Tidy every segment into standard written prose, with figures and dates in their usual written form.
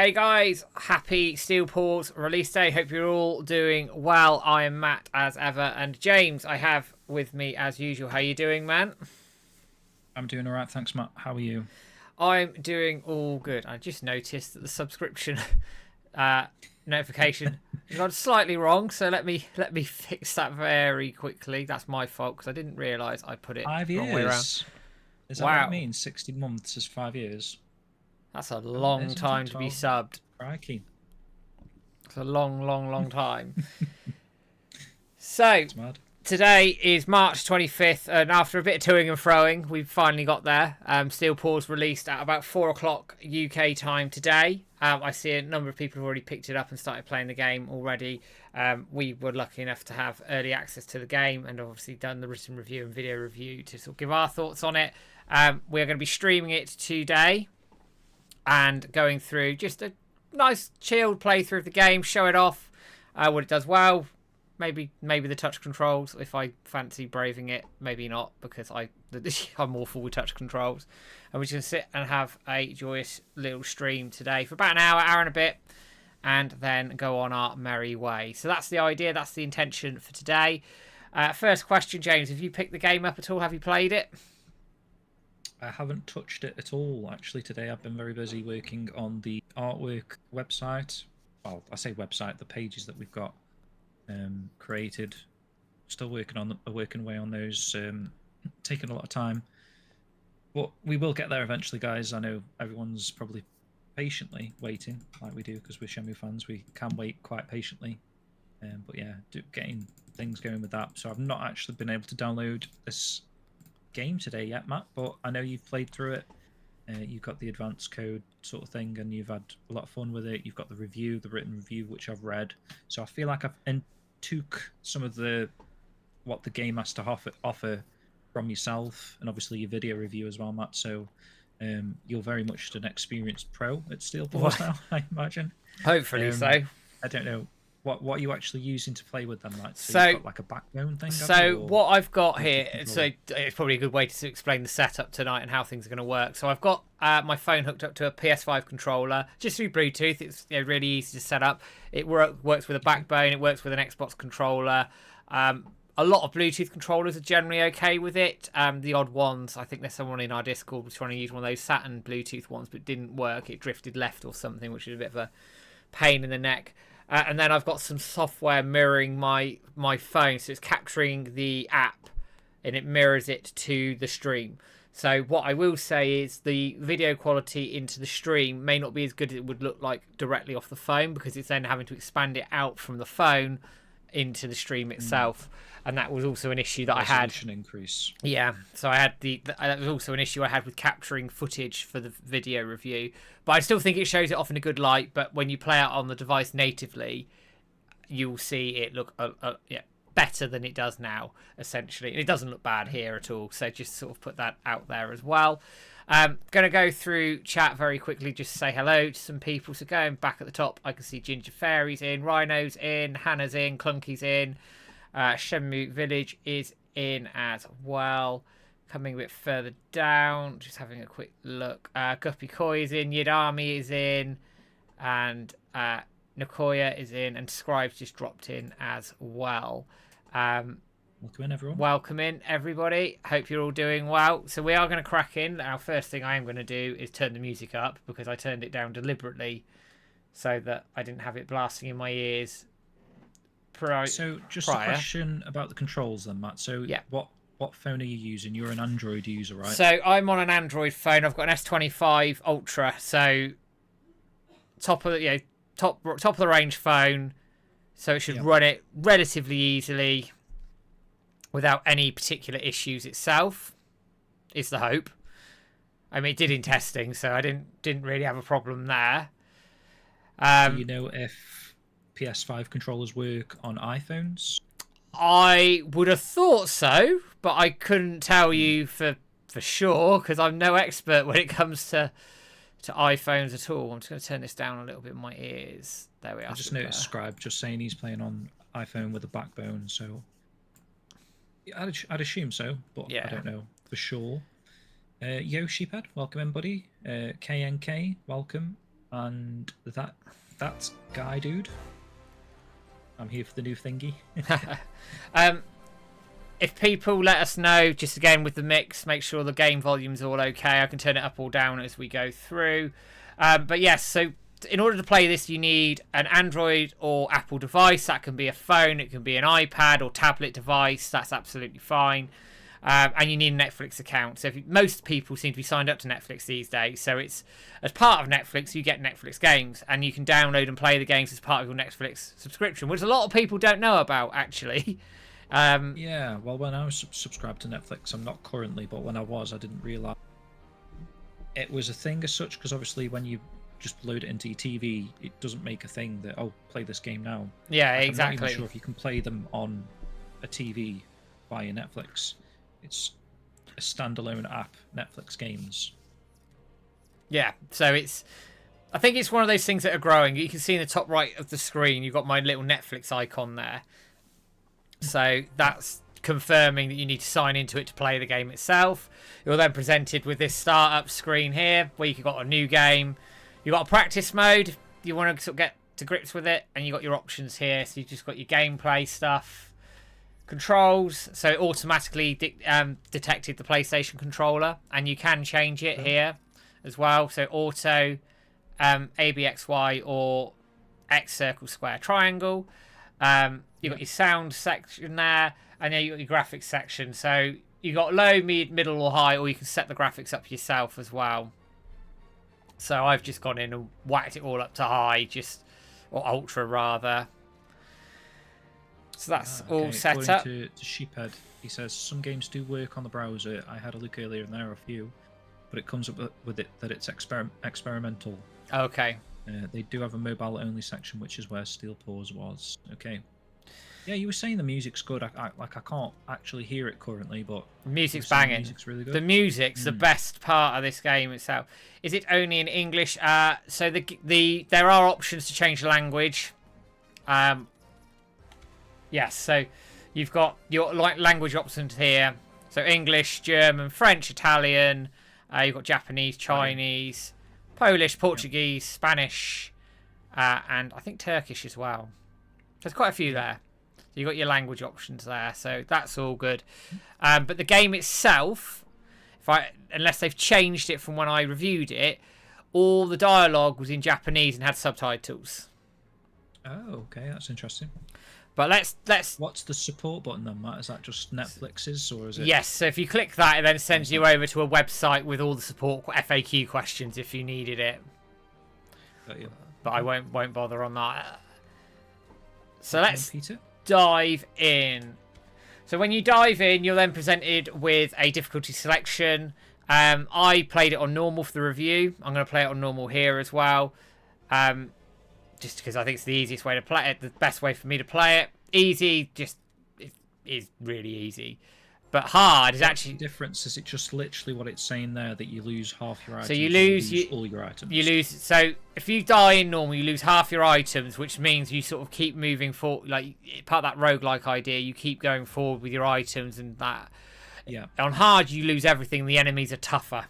Hey guys, happy Steel Paws release day. Hope you're all doing well. I am Matt as ever, and James I have with me as usual. How you doing, man? I'm doing all right, thanks, Matt. How are you? I'm doing all good. I just noticed that the subscription notification got slightly wrong, so let me fix that very quickly. That's my fault because I didn't realise I put it Five the wrong way around. years. Is that what it Wow, means? 60 months is 5 years. that's a Oh, it long is, isn't it? time to be 12. subbed. Crikey. It's a long time. So It's mad. today is March 25th, and after a bit of toing and froing, we've finally got there. Steel Paws released at about 4 o'clock UK time today. I see a number of people have already picked it up and started playing the game already. We were lucky enough to have early access to the game and obviously done the written review and video review to sort of give our thoughts on it. We're going to be streaming it today and going through just a nice chilled playthrough of the game, show it off, what it does well. Maybe the touch controls if I fancy braving it. Maybe not because I'm awful with touch controls. And we're just going to sit and have a joyous little stream today for about an hour and a bit, and then go on our merry way. So that's the idea. That's the intention for today. First question, James. Have you picked the game up at all? Have you played it? I haven't touched it at all, actually, today. I've been very busy working on the artwork website. Well, I say website, the pages that we've got created. Still working away on those, taking a lot of time, but we will get there eventually, guys. I know everyone's probably patiently waiting, like we do, because we're Shenmue fans. We can wait quite patiently, but yeah, getting things going with that. So I've not actually been able to download this game today yet, Matt, but I know you've played through it. You've got the advanced code sort of thing, and you've had a lot of fun with it. You've got the written review, which I've read. So I feel like I've took some of what the game has to offer from yourself, and obviously your video review as well, Matt. So you're very much an experienced pro at Steel Paws now, I imagine. Hopefully so. I don't know. What are you actually using to play with them, Matt? So you've got like a backbone thing? What I've got here, so it's probably a good way to explain the setup tonight and how things are going to work. So I've got my phone hooked up to a PS5 controller just through Bluetooth. It's really easy to set up. It works with a backbone. It works with an Xbox controller. A lot of Bluetooth controllers are generally okay with it. The odd ones, I think there's someone in our Discord was trying to use one of those Saturn Bluetooth ones, but it didn't work. It drifted left or something, which is a bit of a pain in the neck. And then I've got some software mirroring my phone, so it's capturing the app and it mirrors it to the stream. So what I will say is the video quality into the stream may not be as good as it would look like directly off the phone, because it's then having to expand it out from the phone into the stream itself. And that was also an issue that I had. Resolution increase. Yeah, so I had that was also an issue I had with capturing footage for the video review. But I still think it shows it off in a good light. But when you play it on the device natively, you'll see it look better than it does now, essentially. And it doesn't look bad here at all. So just sort of put that out there as well. Going to go through chat very quickly, just to say hello to some people. So going back at the top, I can see Ginger Fairy's in, Rhino's in, Hannah's in, Clunky's in. Shenmue Village is in as well. Coming a bit further down, just having a quick look. Guppy Koi is in, Yadami is in, and Nakoya is in, and Scribe's just dropped in as well. Welcome in, everyone. Welcome in, everybody. Hope you're all doing well. So we are going to crack in. Our first thing I am going to do is turn the music up, because I turned it down deliberately so that I didn't have it blasting in my ears. So just a question about the controls then, Matt. So yeah. What phone are you using? You're an Android user, right? So I'm on an Android phone. I've got an S25 Ultra. So top of the range phone. So it should run it relatively easily without any particular issues itself. Is the hope. I mean, it did in testing, so I didn't really have a problem there. Do you know if PS5 controllers work on iPhones? I would have thought so, but I couldn't tell you for sure, because I'm no expert when it comes to iPhones at all. I'm just going to turn this down a little bit in my ears. There we are. I just noticed Scribe just saying he's playing on iPhone with a backbone, so I'd assume so, but yeah. I don't know for sure. Yoshipad, welcome in, buddy. KNK, welcome. And that's Guy Dude. I'm here for the new thingy. If people let us know, just again with the mix, make sure the game volume's all okay. I can turn it up or down as we go through. But yes, so in order to play this, you need an Android or Apple device. That can be a phone, it can be an iPad or tablet device. That's absolutely fine. And you need a Netflix account. So most people seem to be signed up to Netflix these days. So it's as part of Netflix, you get Netflix games, and you can download and play the games as part of your Netflix subscription, which a lot of people don't know about, actually. Yeah, well, when I was subscribed to Netflix, I'm not currently, but when I was, I didn't realise it was a thing as such, because obviously when you just load it into your TV, it doesn't make a thing that, oh, play this game now. Yeah, like, exactly. I'm not even sure if you can play them on a TV via Netflix. It's a standalone app, Netflix games. Yeah, so I think it's one of those things that are growing. You can see in the top right of the screen, you've got my little Netflix icon there. So that's confirming that you need to sign into it to play the game itself. You're then presented with this startup screen here, where you've got a new game. You've got a practice mode. You want to sort of get to grips with it, and you've got your options here. So you've just got your gameplay stuff. Controls. So it automatically detected the PlayStation controller, and you can change it here as well. So auto, ABXY, or X, circle, square, triangle. You've got your sound section there, and then you've got your graphics section. So you've got low, mid, middle, or high, or you can set the graphics up yourself as well. So I've just gone in and whacked it all up to high, or ultra rather. So that's all set According up. to Sheephead, he says some games do work on the browser. I had a look earlier, and there are a few, but it comes up with it that it's experimental. Okay. They do have a mobile-only section, which is where Steel Paws was. Okay. Yeah, you were saying the music's good. I can't actually hear it currently, but Music's banging. The music's really good. The music's the best part of this game itself. Is it only in English? So there are options to change the language. Yes, so you've got your language options here. So English, German, French, Italian. You've got Japanese, Chinese, Polish, Portuguese, Spanish, and I think Turkish as well. There's quite a few there. So you've got your language options there, so that's all good. But the game itself, unless they've changed it from when I reviewed it, all the dialogue was in Japanese and had subtitles. Oh, okay, that's interesting. But let's. What's the support button then, Matt? Is that just Netflix's, or is it? Yes. So if you click that, it then sends you over to a website with all the support FAQ questions if you needed it. Got you. But I won't bother on that. So let's Peter? dive in. So when you dive in, you're then presented with a difficulty selection. I played it on normal for the review. I'm going to play it on normal here as well. Just because I think it's the easiest way to play it, the best way for me to play it. Easy, is really easy. But hard is actually... The difference is it just literally what it's saying there, that you lose half your items. So you lose all your items. You lose... So if you die in normal, you lose half your items, which means you sort of keep moving forward. Like, part of that roguelike idea, you keep going forward with your items and that. Yeah. On hard, you lose everything. The enemies are tougher.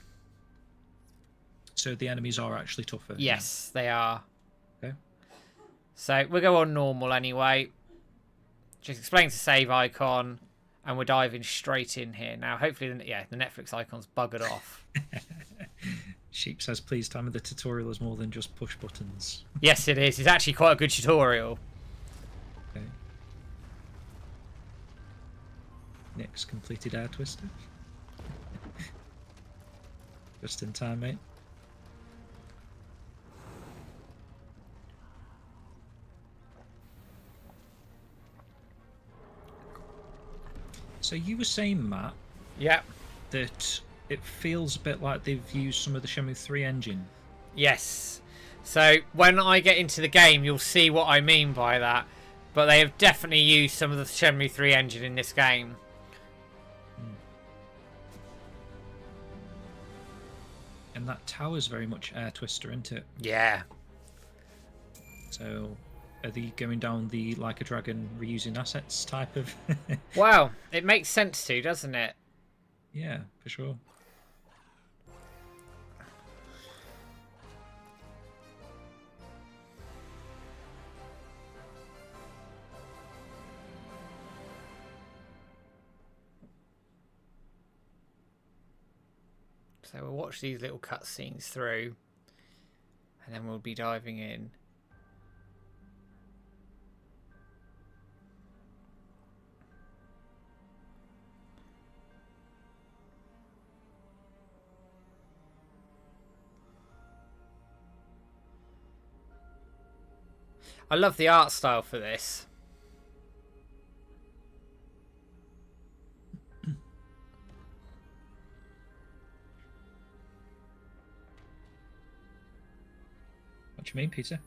So the enemies are actually tougher? Yes, they are. Okay. So we'll go on normal anyway. Just explains the save icon, and we're diving straight in here now. Hopefully, the Netflix icon's buggered off. Sheep says, please tell me the tutorial is more than just push buttons. Yes, it is. It's actually quite a good tutorial. Okay. Nick's completed Air Twister. Just in time, mate. So you were saying, Matt, Yeah. that it feels a bit like they've used some of the Shenmue 3 engine. Yes. So when I get into the game, you'll see what I mean by that. But they have definitely used some of the Shenmue 3 engine in this game. And that tower's very much Air Twister, isn't it? Yeah. So, are they going down the like a dragon reusing assets type of? Wow, it makes sense to, doesn't it? Yeah, for sure. So we'll watch these little cutscenes through, and then we'll be diving in. I love the art style for this. What do you mean, Peter?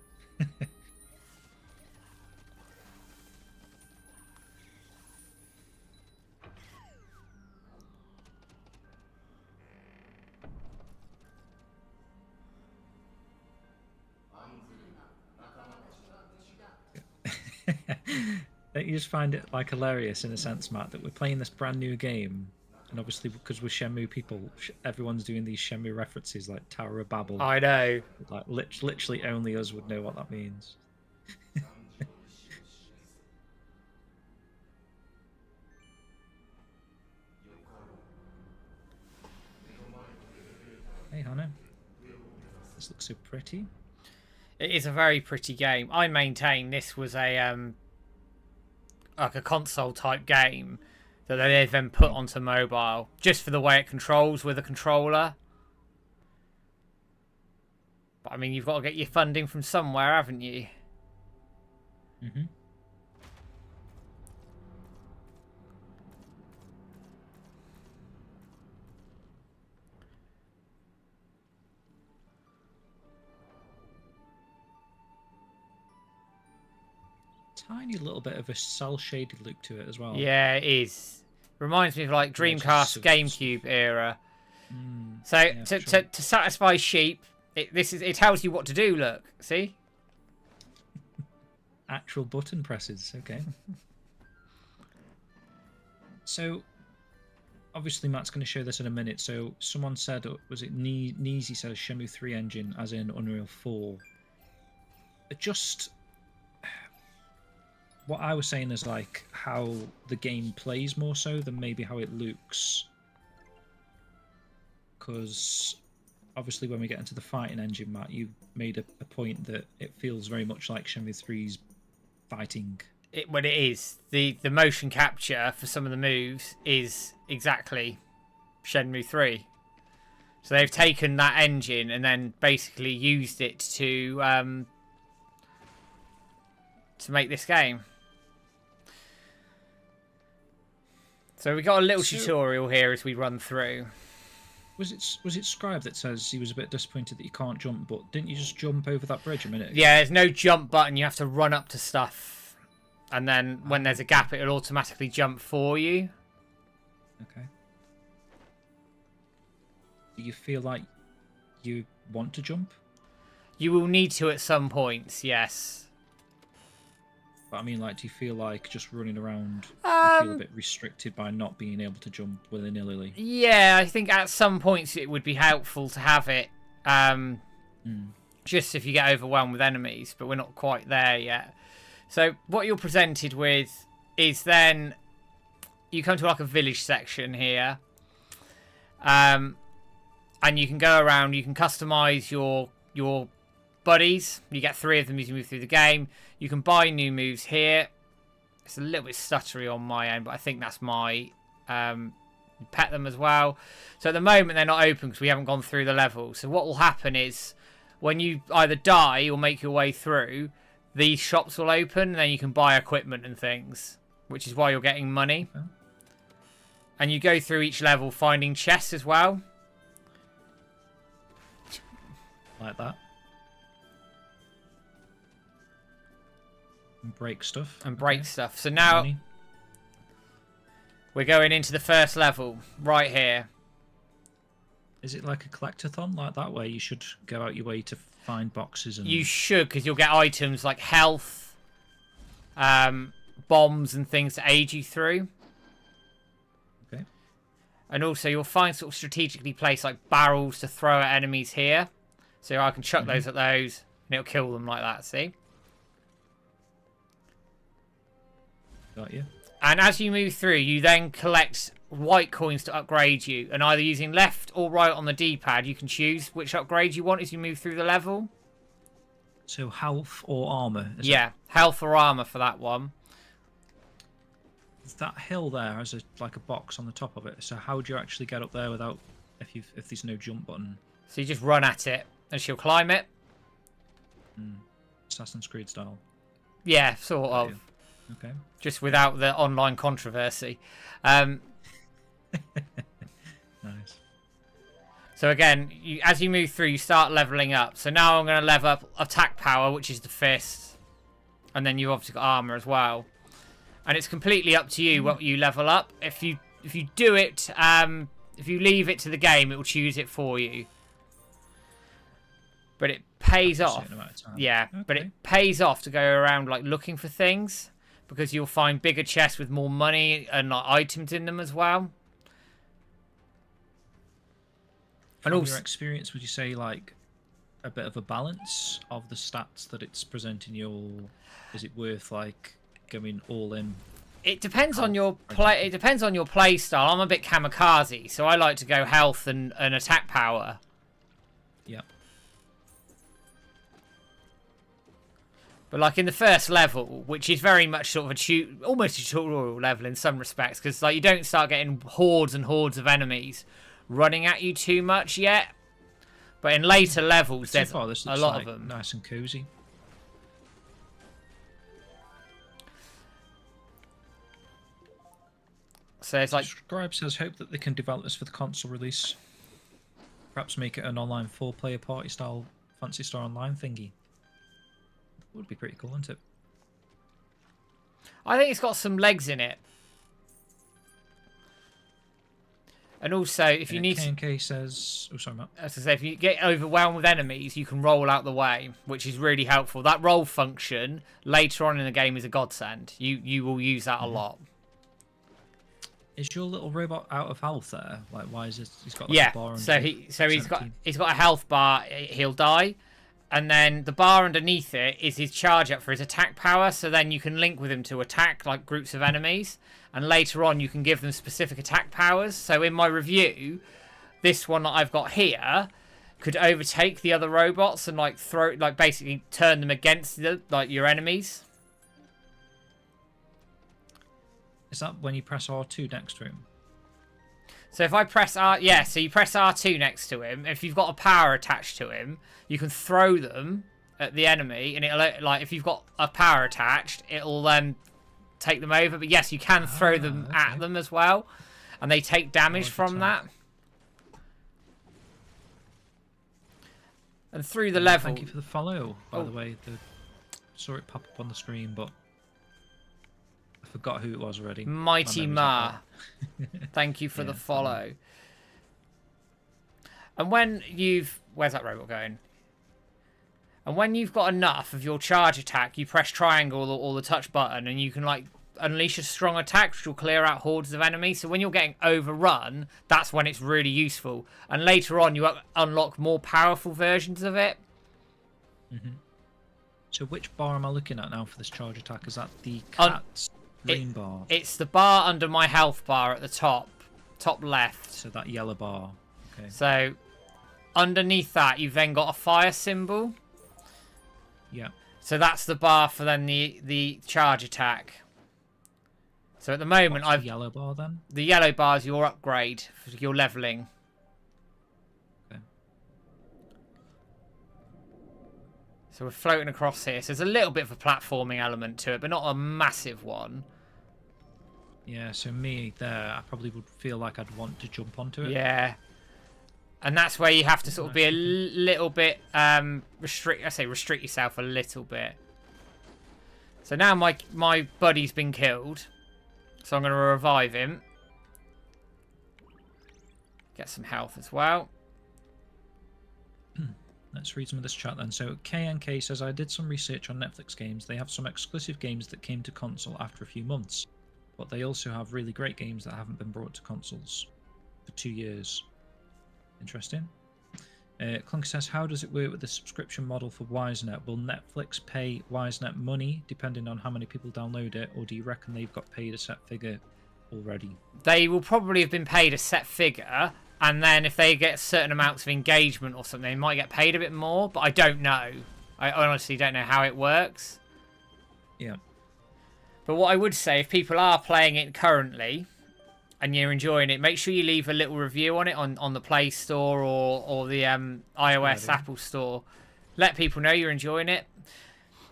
Don't you just find it like hilarious in a sense, Matt, that we're playing this brand new game, and obviously because we're Shenmue people, everyone's doing these Shenmue references like Tower of Babel. I know. Like literally only us would know what that means. Hey, Hannah. This looks so pretty. It is a very pretty game. I maintain this was a like a console type game that they then put onto mobile just for the way it controls with a controller. But I mean, you've got to get your funding from somewhere, haven't you? Mm-hmm. Tiny little bit of a cel-shaded look to it as well. Yeah, it is. Reminds me of like Dreamcast, GameCube era. So yeah, to satisfy sheep, it tells you what to do. Look, see? Actual button presses. Okay. So, obviously, Matt's going to show this in a minute. So, someone said, was it Neezy said, Shenmue 3 engine, as in Unreal 4. Just what I was saying is like how the game plays more so than maybe how it looks. Because obviously, when we get into the fighting engine, Matt, you made a point that it feels very much like Shenmue 3's fighting. Well, it is. The motion capture for some of the moves is exactly Shenmue 3. So they've taken that engine and then basically used it to make this game. So we got a little tutorial here as we run through. Was it Scribe that says he was a bit disappointed that you can't jump, but didn't you just jump over that bridge a minute ago? Yeah, there's no jump button. You have to run up to stuff. And then when there's a gap, it'll automatically jump for you. Okay. Do you feel like you want to jump? You will need to at some points, yes. But I mean, like, do you feel like just running around, you feel a bit restricted by not being able to jump willy-nilly? Yeah, I think at some points it would be helpful to have it. Just if you get overwhelmed with enemies, but we're not quite there yet. So what you're presented with is then you come to like a village section here. And you can go around, you can customize your buddies. You get 3 of them as you move through the game. You can buy new moves here. It's a little bit stuttery on my end, but I think that's my pet them as well. So at the moment they're not open because we haven't gone through the level. So what will happen is when you either die or make your way through, these shops will open and then you can buy equipment and things, which is why you're getting money. Okay. And you go through each level finding chests as well. Like that. And break stuff. And break stuff. So now we're going into the first level right here. Is it like a collectathon like that where you should go out your way to find boxes? And you should, because you'll get items like health, bombs and things to aid you through. Okay. And also you'll find sort of strategically placed like barrels to throw at enemies here. So I can chuck those at those and it'll kill them like that, see? Got you. And as you move through, you then collect white coins to upgrade you. And either using left or right on the D-pad, you can choose which upgrade you want as you move through the level. So health or armor? Yeah, health or armor for that one. That hill there has like a box on the top of it. So how do you actually get up there without if there's no jump button? So you just run at it and she'll climb it. Assassin's Creed style. Yeah, sort of. Okay. Just without the online controversy. Nice. So again, as you move through, you start leveling up. So now I'm going to level up attack power, which is the fist. And then you've obviously got armor as well. And it's completely up to you what you level up. If you do it, if you leave it to the game, it will choose it for you. But it pays off. Yeah, okay. But it pays off to go around like looking for things, because you'll find bigger chests with more money and like items in them as well. From your experience, would you say like a bit of a balance of the stats that it's presenting you, or is it worth like going all in? It depends on your play. It depends on your play style. I'm a bit kamikaze, so I like to go health and attack power. Yeah. But like in the first level, which is very much sort of almost a tutorial level in some respects, because like you don't start getting hordes and hordes of enemies running at you too much yet. But in later levels, there's a lot of them. Nice and cozy. So it's like Subscribe says hope that they can develop this for the console release. Perhaps make it an online 4-player party style Fancy Star Online thingy. Would be pretty cool, wouldn't it? I think it's got some legs in it. And also, if you need K&K says... Oh, sorry, Matt. As I say, if you get overwhelmed with enemies, you can roll out the way, which is really helpful. That roll function, later on in the game, is a godsend. You will use that a lot. Is your little robot out of health there? Like, why is this? He's got like a bar. So he's got a health bar. He'll die, and then the bar underneath it is his charge up for his attack power. So then you can link with him to attack like groups of enemies, and later on you can give them specific attack powers. So in my review, this one that I've got here could overtake the other robots and like basically turn them against your enemies. Is that when you press R2 next to him? So if I press so you press R2 next to him. If you've got a power attached to him, you can throw them at the enemy, and it'll like if you've got a power attached, it'll take them over. But yes, you can throw them at them as well, and they take damage from that. And through the level. Thank you for the follow, by the way. Saw it pop up on the screen, but I forgot who it was already. Mighty Ma. Thank you for the follow. And when where's that robot going? And when you've got enough of your charge attack, you press triangle or the touch button, and you can like unleash a strong attack, which will clear out hordes of enemies. So when you're getting overrun, that's when it's really useful. And later on, you unlock more powerful versions of it. So which bar am I looking at now for this charge attack? Is that the cat's green bar? It's the bar under my health bar at the top left. So that yellow bar. Okay. So underneath that, you've then got a fire symbol. Yeah. So that's the bar for then the charge attack. So at the moment, What's the yellow bar then? The yellow bar is your upgrade, for your leveling. Okay. So we're floating across here. So there's a little bit of a platforming element to it, but not a massive one. Yeah, so me there, I probably would feel like I'd want to jump onto it. Yeah. And that's where you have to sort of be a little bit restrict yourself a little bit. So now my buddy's been killed. So I'm going to revive him. Get some health as well. Let's read some of this chat then. So KNK says, I did some research on Netflix games. They have some exclusive games that came to console after a few months. But they also have really great games that haven't been brought to consoles for 2 years. Interesting. Clunker says, how does it work with the subscription model for YSNET? Will Netflix pay YSNET money depending on how many people download it, or do you reckon they've got paid a set figure already? They will probably have been paid a set figure, and then if they get certain amounts of engagement or something, they might get paid a bit more, but I don't know. I honestly don't know how it works. Yeah. But what I would say, if people are playing it currently and you're enjoying it, make sure you leave a little review on it on the Play Store or the iOS Apple Store. Let people know you're enjoying it.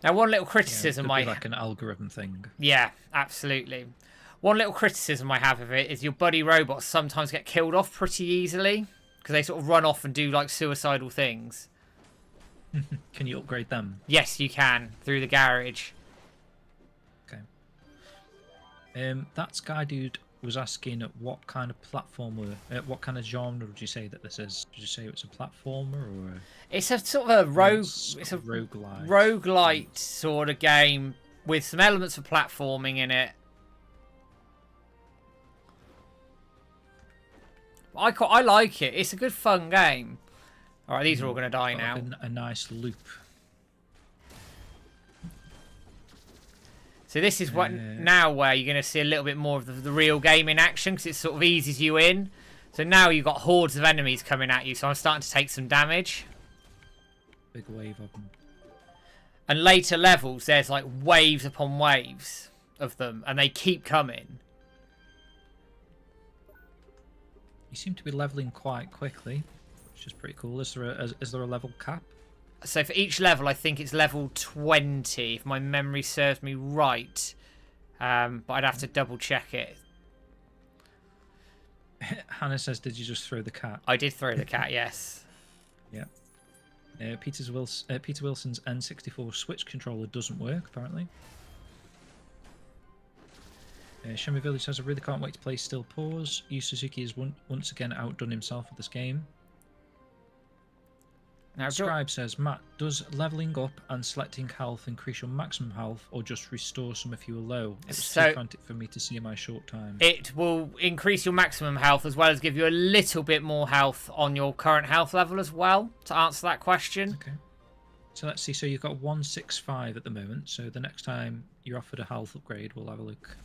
Now, one little criticism it could be like an algorithm thing. Yeah, absolutely. One little criticism I have of it is your buddy robots sometimes get killed off pretty easily because they sort of run off and do like suicidal things. Can you upgrade them? Yes, you can through the garage. Okay. That Sky Dude was asking what kind of platformer, what kind of genre would you say that this is? Did you say it's a platformer or? It's a sort of a roguelite sort of game with some elements of platforming in it. I like it. It's a good fun game. All right, these are all going to die now. Like a nice loop. So this is what now where you're going to see a little bit more of the real game in action because it sort of eases you in. So now you've got hordes of enemies coming at you. So I'm starting to take some damage. Big wave of them. And later levels, there's like waves upon waves of them, and they keep coming. You seem to be leveling quite quickly, which is pretty cool. Is there a level cap? So for each level, I think it's level 20, if my memory serves me right. But I'd have to double check it. Hannah says, did you just throw the cat? I did throw the cat, yes. Yeah. Peter Wilson's N64 Switch controller doesn't work, apparently. Shenmue Village says, I really can't wait to play Still Paws. Suzuki has once again outdone himself with this game. Now, Scribe says, Matt, does leveling up and selecting health increase your maximum health or just restore some if you are low? It's too frantic for me to see in my short time. It will increase your maximum health as well as give you a little bit more health on your current health level as well, to answer that question. Okay. So let's see. So you've got 165 at the moment. So the next time you're offered a health upgrade, we'll have a look.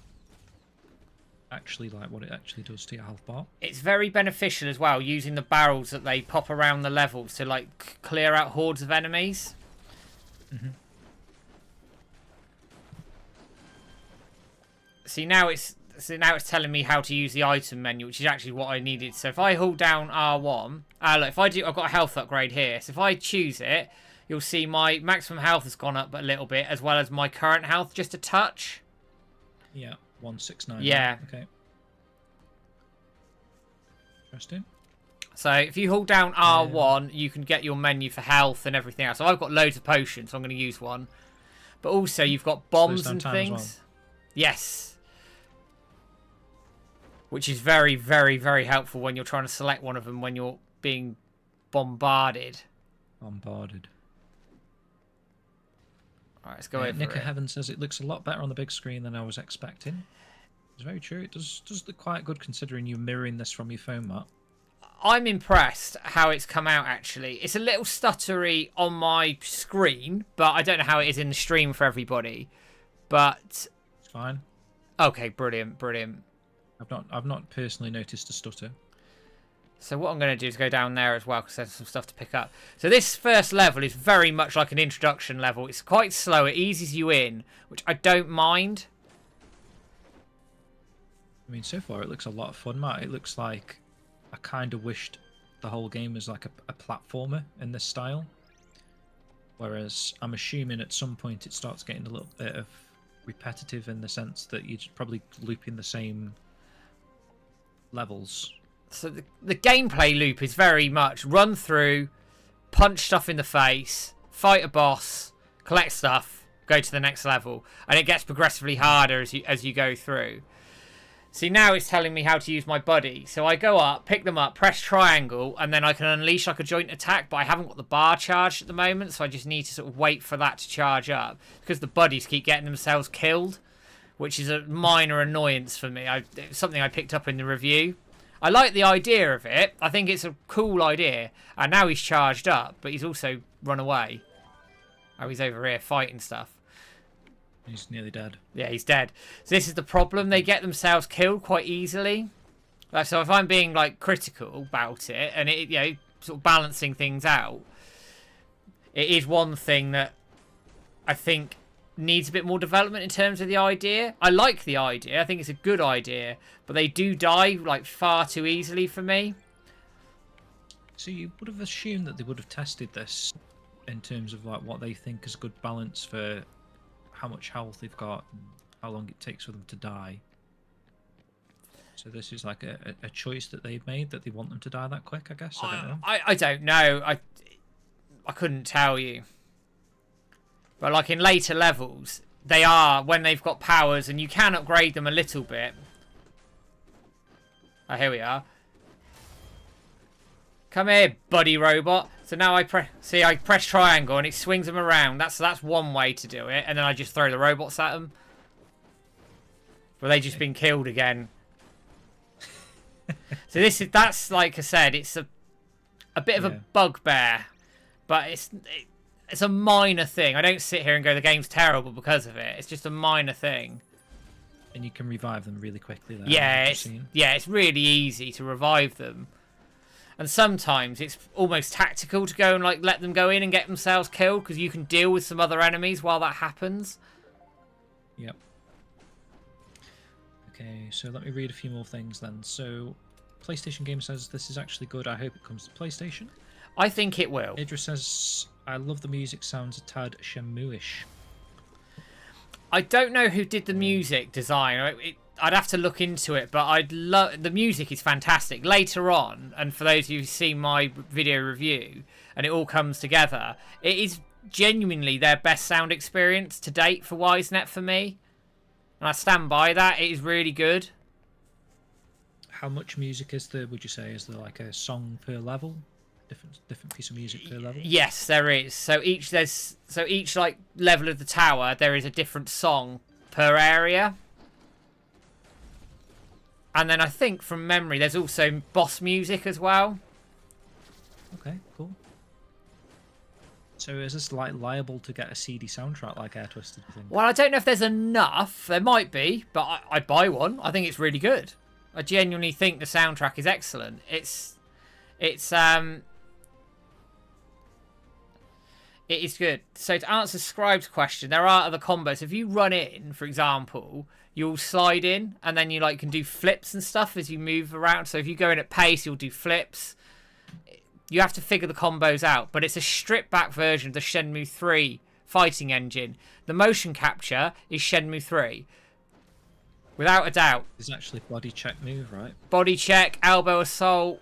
Actually, like what it actually does to your health bar. It's very beneficial as well, using the barrels that they pop around the levels to like clear out hordes of enemies. See now it's telling me how to use the item menu, which is actually what I needed. So if I hold down R1, look, if I do, I've got a health upgrade here. So if I choose it, you'll see my maximum health has gone up a little bit, as well as my current health just a touch. Yeah. 169. Yeah. Okay. Interesting. So if you hold down R1, you can get your menu for health and everything else. So I've got loads of potions, so I'm going to use one. But also you've got bombs and things. Well. Yes. Which is very, very, very helpful when you're trying to select one of them when you're being bombarded. Bombarded. Alright, let's go over Nick it. Heaven says it looks a lot better on the big screen than I was expecting. It's very true. It does look quite good considering you mirroring this from your phone, Matt. I'm impressed how it's come out, actually. It's a little stuttery on my screen, but I don't know how it is in the stream for everybody. But it's fine. Okay, brilliant, brilliant. I've not personally noticed a stutter. So what I'm going to do is go down there as well, because there's some stuff to pick up. So this first level is very much like an introduction level. It's quite slow. It eases you in, which I don't mind. I mean, so far it looks a lot of fun, Matt. It looks like I kind of wished the whole game was like a platformer in this style. Whereas I'm assuming at some point it starts getting a little bit of repetitive in the sense that you're probably looping the same levels. So the gameplay loop is very much run through, punch stuff in the face, fight a boss, collect stuff, go to the next level, and it gets progressively harder as you go through. See, now it's telling me how to use my buddy. So I go up, pick them up, press triangle, and then I can unleash like a joint attack, but I haven't got the bar charged at the moment, so I just need to sort of wait for that to charge up, because the buddies keep getting themselves killed, which is a minor annoyance for me. It's something I picked up in the review. I like the idea of it. I think it's a cool idea. And now he's charged up, but he's also run away. Oh, he's over here fighting stuff. He's nearly dead. Yeah, he's dead. So this is the problem. They get themselves killed quite easily. Like, so if I'm being like critical about it and it, you know, sort of balancing things out, it is one thing that I think needs a bit more development in terms of the idea. I like the idea. I think it's a good idea, but they do die like far too easily for me. So you would have assumed that they would have tested this in terms of like what they think is a good balance for how much health they've got and how long it takes for them to die. So this is like a choice that they've made, that they want them to die that quick, I guess. I don't know. I don't know. I couldn't tell you. But like in later levels, they are, when they've got powers, and you can upgrade them a little bit. Oh, here we are. Come here, buddy robot. So now I press triangle and it swings them around. That's one way to do it. And then I just throw the robots at them. But they've just been killed again. So that's like I said, it's a bit of a bugbear, but it's a minor thing. I don't sit here and go the game's terrible because of it. It's just a minor thing. And you can revive them really quickly there. Yeah, it's really easy to revive them. And sometimes it's almost tactical to go and like let them go in and get themselves killed because you can deal with some other enemies while that happens. Yep. Okay, so let me read a few more things then. So, PlayStation Game says this is actually good. I hope it comes to PlayStation. I think it will. Idris says, I love the music, sounds a tad Shenmue-ish. I don't know who did the music design. I'd have to look into it, but I'd love the music is fantastic. Later on, and for those of you who've seen my video review, and it all comes together, it is genuinely their best sound experience to date for YSNET for me. And I stand by that. It is really good. How much music is there, would you say? Is there like a song per level? Different piece of music per level? Yes, there is. So each like level of the tower, there is a different song per area. And then I think from memory, there's also boss music as well. Okay, cool. So is this like liable to get a CD soundtrack like Air Twister, do you think? Well, I don't know if there's enough. There might be, but I'd buy one. I think it's really good. I genuinely think the soundtrack is excellent. It is good. So to answer Scribe's question, there are other combos. If you run in, for example, you'll slide in and then you like can do flips and stuff as you move around. So if you go in at pace, you'll do flips. You have to figure the combos out, but it's a stripped back version of the Shenmue 3 fighting engine. The motion capture is Shenmue 3. Without a doubt. It's actually body check move, right? Body check, elbow assault.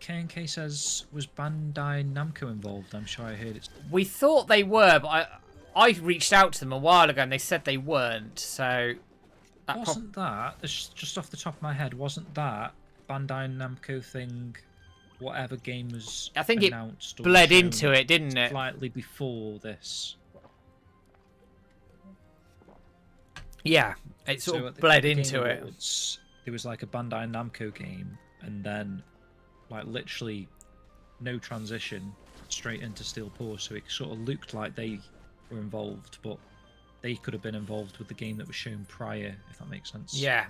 K&K says, was Bandai Namco involved? I'm sure I heard it. We thought they were, but I reached out to them a while ago and they said they weren't. So that wasn't that, just off the top of my head, wasn't that Bandai Namco thing, whatever game was I think announced it bled into it, didn't it? Slightly before this. Yeah, it sort of bled into it. There was like a Bandai Namco game, and then like literally no transition straight into Steel Paws, so it sort of looked like they were involved, but they could have been involved with the game that was shown prior, if that makes sense. Yeah.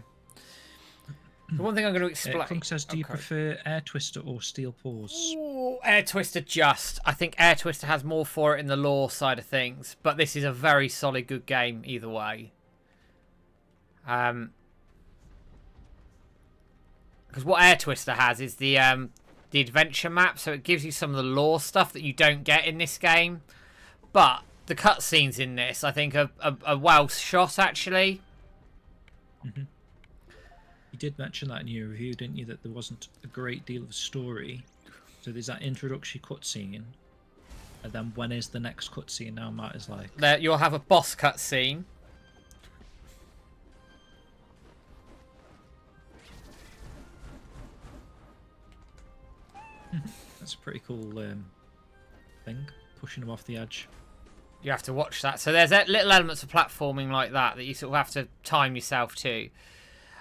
The one thing I'm going to explain. Clunk says, do you prefer Air Twister or Steel Paws? Ooh, Air Twister just. I think Air Twister has more for it in the lore side of things, but this is a very solid, good game either way. Because what Air Twister has is the adventure map, so it gives you some of the lore stuff that you don't get in this game. But the cutscenes in this, I think, are well shot, actually. Mm-hmm. You did mention that in your review, didn't you, that there wasn't a great deal of story. So there's that introductory cutscene, and then when is the next cutscene now, Matt is like? You'll have a boss cutscene. That's a pretty cool thing, pushing him off the edge. You have to watch that. So there's little elements of platforming like that you sort of have to time yourself to.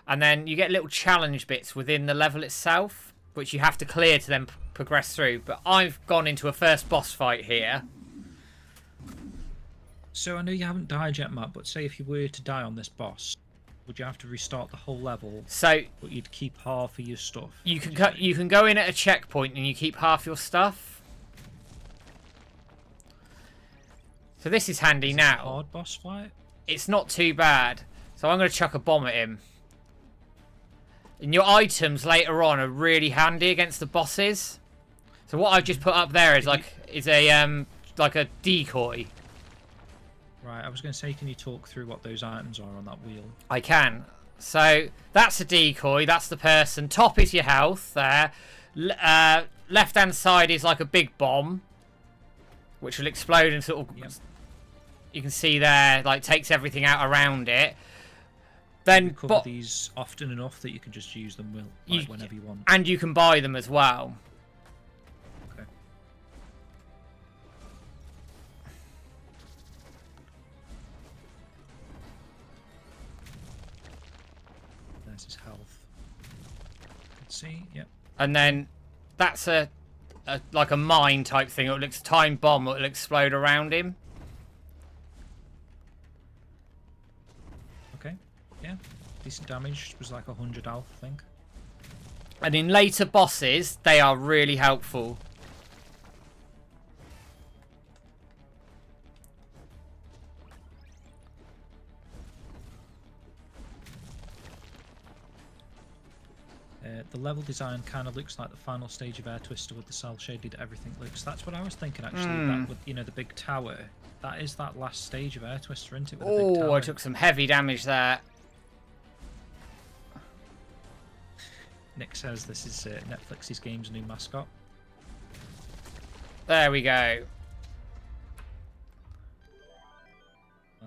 And then you get little challenge bits within the level itself, which you have to clear to then progress through. But I've gone into a first boss fight here. So I know you haven't died yet, Matt, but say if you were to die on this boss, would you have to restart the whole level? So but you'd keep half of your stuff. You can go in at a checkpoint and you keep half your stuff. So this is handy now. A hard boss fight? It's not too bad. So I'm going to chuck a bomb at him. And your items later on are really handy against the bosses. So what I've just put up there is like a decoy. Right, I was going to say, can you talk through what those items are on that wheel? I can. So that's a decoy. That's the person. Top is your health there. Left hand side is like a big bomb, which will explode and sort of. Yep. You can see there, like, takes everything out around it. Then you cover these often enough that you can just use them whenever you want. And you can buy them as well. Okay. There's his health. Let's see, yep. And then that's like a mine type thing. It looks time bomb. It'll explode around him. Okay, yeah. Decent damage. Was like 100 health, I think. And in later bosses, they are really helpful. The level design kind of looks like the final stage of Air Twister with the cell shaded everything looks. That's what I was thinking actually. That with, you know, the big tower. That is that last stage of Air Twister, isn't it? With the big tower. I took some heavy damage there. Nick says this is Netflix's game's new mascot. There we go.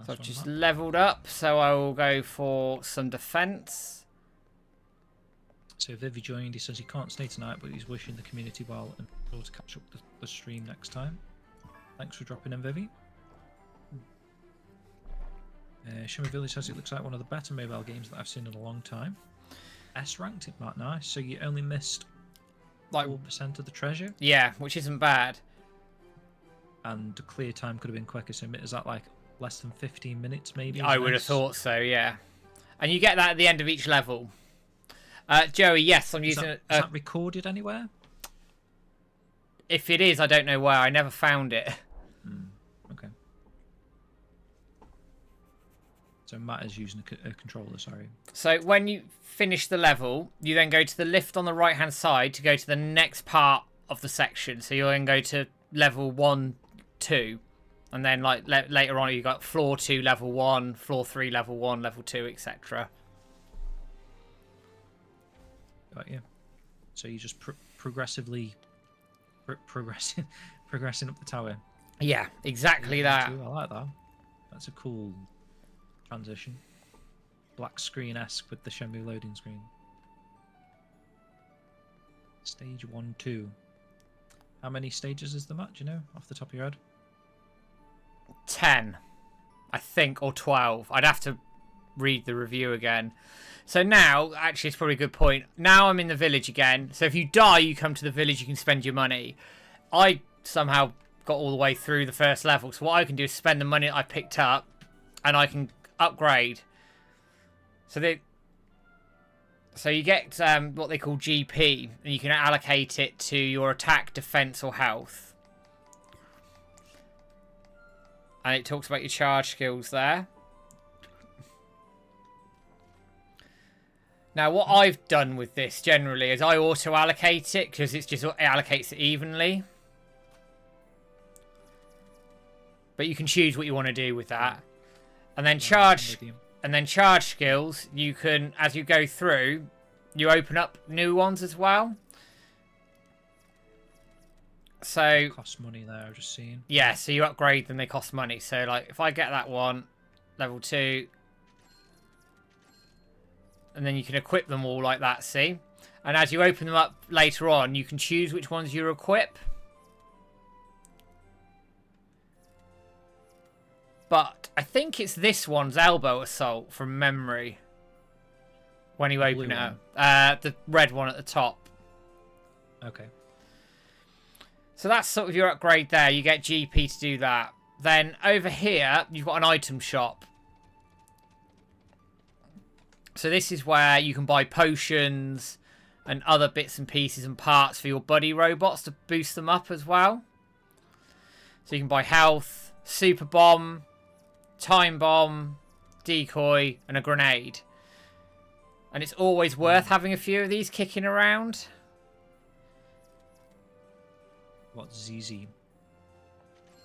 So I've just leveled up, so I will go for some defense. So Vivi joined. He says he can't stay tonight, but he's wishing the community well and will to catch up the stream next time. Thanks for dropping in, Vivi. Shenmue Village says it looks like one of the better mobile games that I've seen in a long time. S ranked it, Matt. Nice. So you only missed like 4% of the treasure. Yeah, which isn't bad. And the clear time could have been quicker. So is that like less than 15 minutes, maybe? I would have thought so. Yeah. And you get that at the end of each level. Joey, yes, I'm using it. Is that recorded anywhere? If it is, I don't know where. I never found it. Okay. So Matt is using a controller, sorry. So when you finish the level, you then go to the lift on the right-hand side to go to the next part of the section. So you'll then go to level 1, 2. And then like later on, you've got floor 2, level 1, floor 3, level 1, level 2, etc. Got you. So you just progressively progressing up the tower. Yeah, exactly that. I like that. That's a cool transition. Black screen-esque with the Shenmue loading screen. Stage 1, 2. How many stages is the match? Do you know off the top of your head? 10, I think, or 12. I'd have to read the review again. So now, actually, it's probably a good point. Now I'm in the village again. So if you die, you come to the village, you can spend your money. I somehow got all the way through the first level. So what I can do is spend the money that I picked up, and I can upgrade. So you get what they call GP, and you can allocate it to your attack, defense, or health. And it talks about your charge skills there. Now, what I've done with this generally is I auto-allocate it because it allocates it evenly. But you can choose what you want to do with that. And then charge skills, you can, as you go through, you open up new ones as well. So it costs money there, I've just seen. Yeah, so you upgrade them, they cost money. So like if I get that one, level 2, and then you can equip them all like that, see? And as you open them up later on, you can choose which ones you equip. But I think it's this one's elbow assault from memory. When you open it up. The red one at the top. Okay. So that's sort of your upgrade there. You get GP to do that. Then over here, you've got an item shop. So this is where you can buy potions and other bits and pieces and parts for your buddy robots to boost them up as well. So you can buy health, super bomb, time bomb, decoy, and a grenade. And it's always worth having a few of these kicking around. What's ZZ?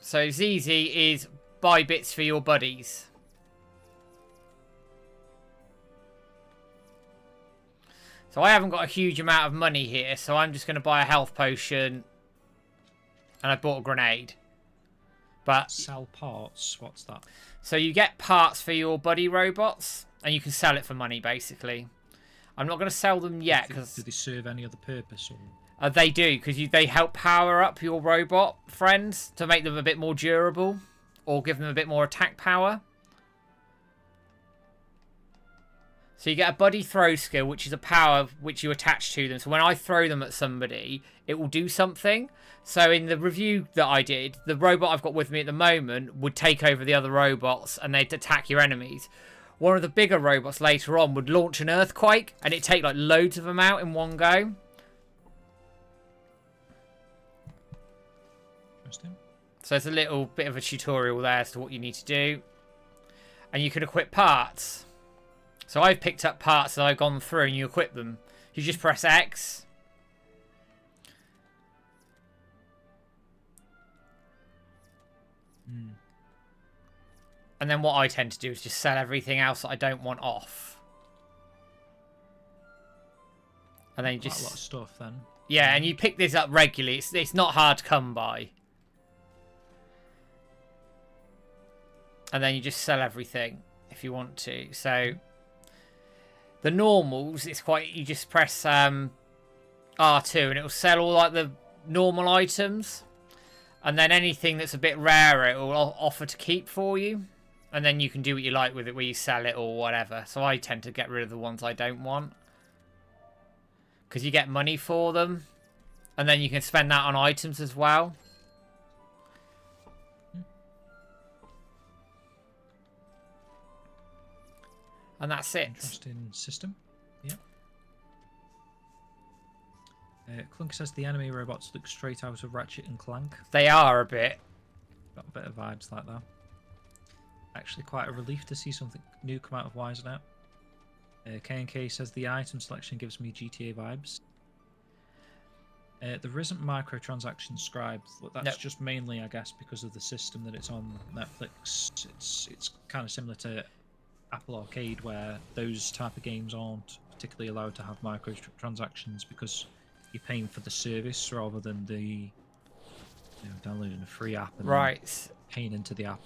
So ZZ is buy bits for your buddies. So I haven't got a huge amount of money here, so I'm just going to buy a health potion. And I bought a grenade. But sell parts, what's that? So you get parts for your buddy robots, and you can sell it for money, basically. I'm not going to sell them yet. Do they serve any other purpose? Or... they do, because they help power up your robot friends to make them a bit more durable, or give them a bit more attack power. So you get a buddy throw skill, which is a power which you attach to them. So when I throw them at somebody, it will do something. So in the review that I did, the robot I've got with me at the moment would take over the other robots and they'd attack your enemies. One of the bigger robots later on would launch an earthquake and it'd take like loads of them out in one go. Interesting. So there's a little bit of a tutorial there as to what you need to do. And you can equip parts. So I've picked up parts that I've gone through and you equip them. You just press X. And then what I tend to do is just sell everything else that I don't want off. And then you just... Quite a lot of stuff then. Yeah, and you pick this up regularly. It's not hard to come by. And then you just sell everything if you want to. So the normals, it's quite... You just press R2 and it'll sell all like the normal items. And then anything that's a bit rarer, it will offer to keep for you. And then you can do what you like with it, where you sell it or whatever. So I tend to get rid of the ones I don't want. Because you get money for them. And then you can spend that on items as well. And that's it. Interesting system. Yeah. Clunk says the enemy robots look straight out of Ratchet and Clank. They are a bit. Got a bit of vibes like that. Actually quite a relief to see something new come out of YSNET. K&K says the item selection gives me GTA vibes. There isn't microtransactions scribed, but that's just mainly, I guess, because of the system that it's on Netflix. It's kind of similar to Apple Arcade, where those type of games aren't particularly allowed to have microtransactions because you're paying for the service rather than the downloading a free app and paying into the app.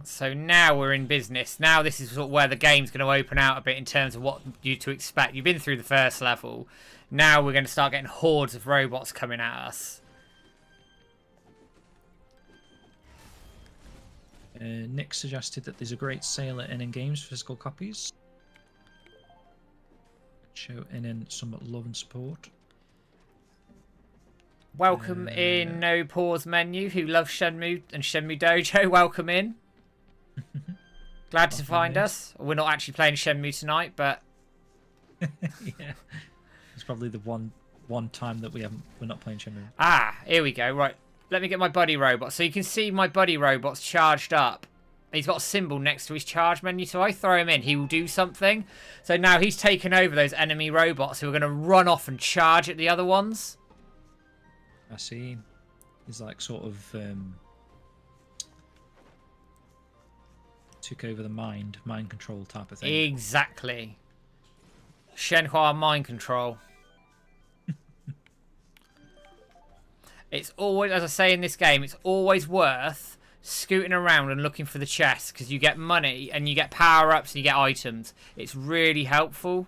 So now we're in business. Now this is sort of where the game's going to open out a bit in terms of what you to expect. You've been through the first level. Now we're going to start getting hordes of robots coming at us. Nick suggested that there's a great sale at NN Games for physical copies. Show NN some love and support. Welcome in No Pause Menu, who loves Shenmue and Shenmue Dojo. Welcome in. Glad to find us. We're not actually playing Shenmue tonight, but yeah, it's probably the one time that we're not playing Shenmue. Ah, here we go. Right, let me get my buddy robot. So you can see my buddy robot's charged up. He's got a symbol next to his charge menu, so I throw him in. He will do something. So now he's taken over those enemy robots who are going to run off and charge at the other ones. I see. He's like sort of took over the mind control type of thing. Exactly. Shenhua mind control. It's always, as I say in this game, it's always worth scooting around and looking for the chest because you get money and you get power-ups and you get items. It's really helpful.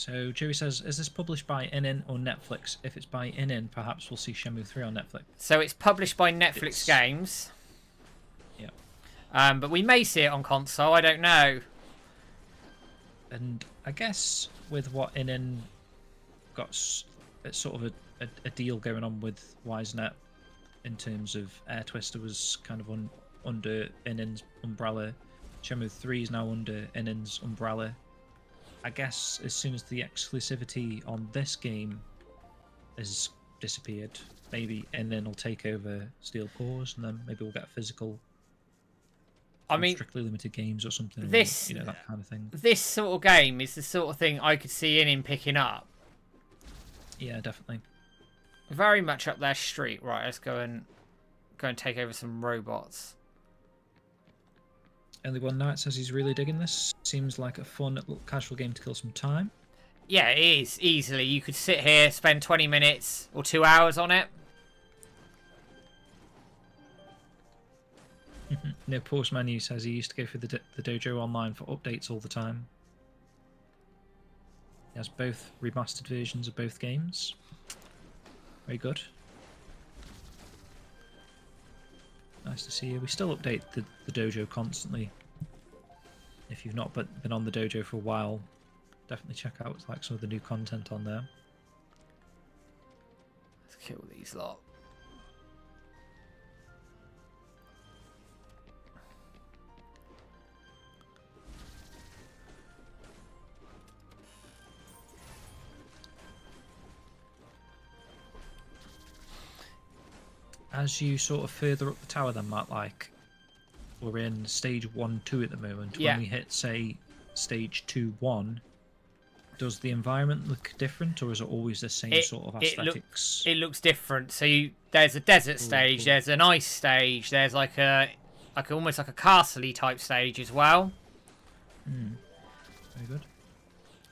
So Joey says, is this published by NN or Netflix? If it's by NN, perhaps we'll see Shenmue 3 on Netflix. So it's published by Netflix Games. Yeah. But we may see it on console. I don't know. And I guess with what NN got, it's sort of a deal going on with YSNET in terms of Air Twister was kind of under NN's umbrella. Shenmue 3 is now under NN's umbrella. I guess as soon as the exclusivity on this game has disappeared, maybe NN will take over Steel Paws, and then maybe we'll get physical. I mean, strictly limited games or something. This, that kind of thing. This sort of game is the sort of thing I could see NN picking up. Yeah, definitely. Very much up their street. Right, let's go and take over some robots. Only One Night says he's really digging this. Seems like a fun little casual game to kill some time. Yeah, it is. Easily. You could sit here, spend 20 minutes or 2 hours on it. No, Post Menu says he used to go through the dojo online for updates all the time. He has both remastered versions of both games. Very good. Nice to see you. We still update the dojo constantly. If you've not been on the dojo for a while, definitely check out like some of the new content on there. Let's kill these lot. As you sort of further up the tower then, Matt, like, we're in stage 1-2 at the moment. Yeah. When we hit, say, stage 2-1, does the environment look different, or is it always the same sort of aesthetics? It looks different. So there's a desert stage, there's an ice stage, there's like almost like a castle-y type stage as well. Very good.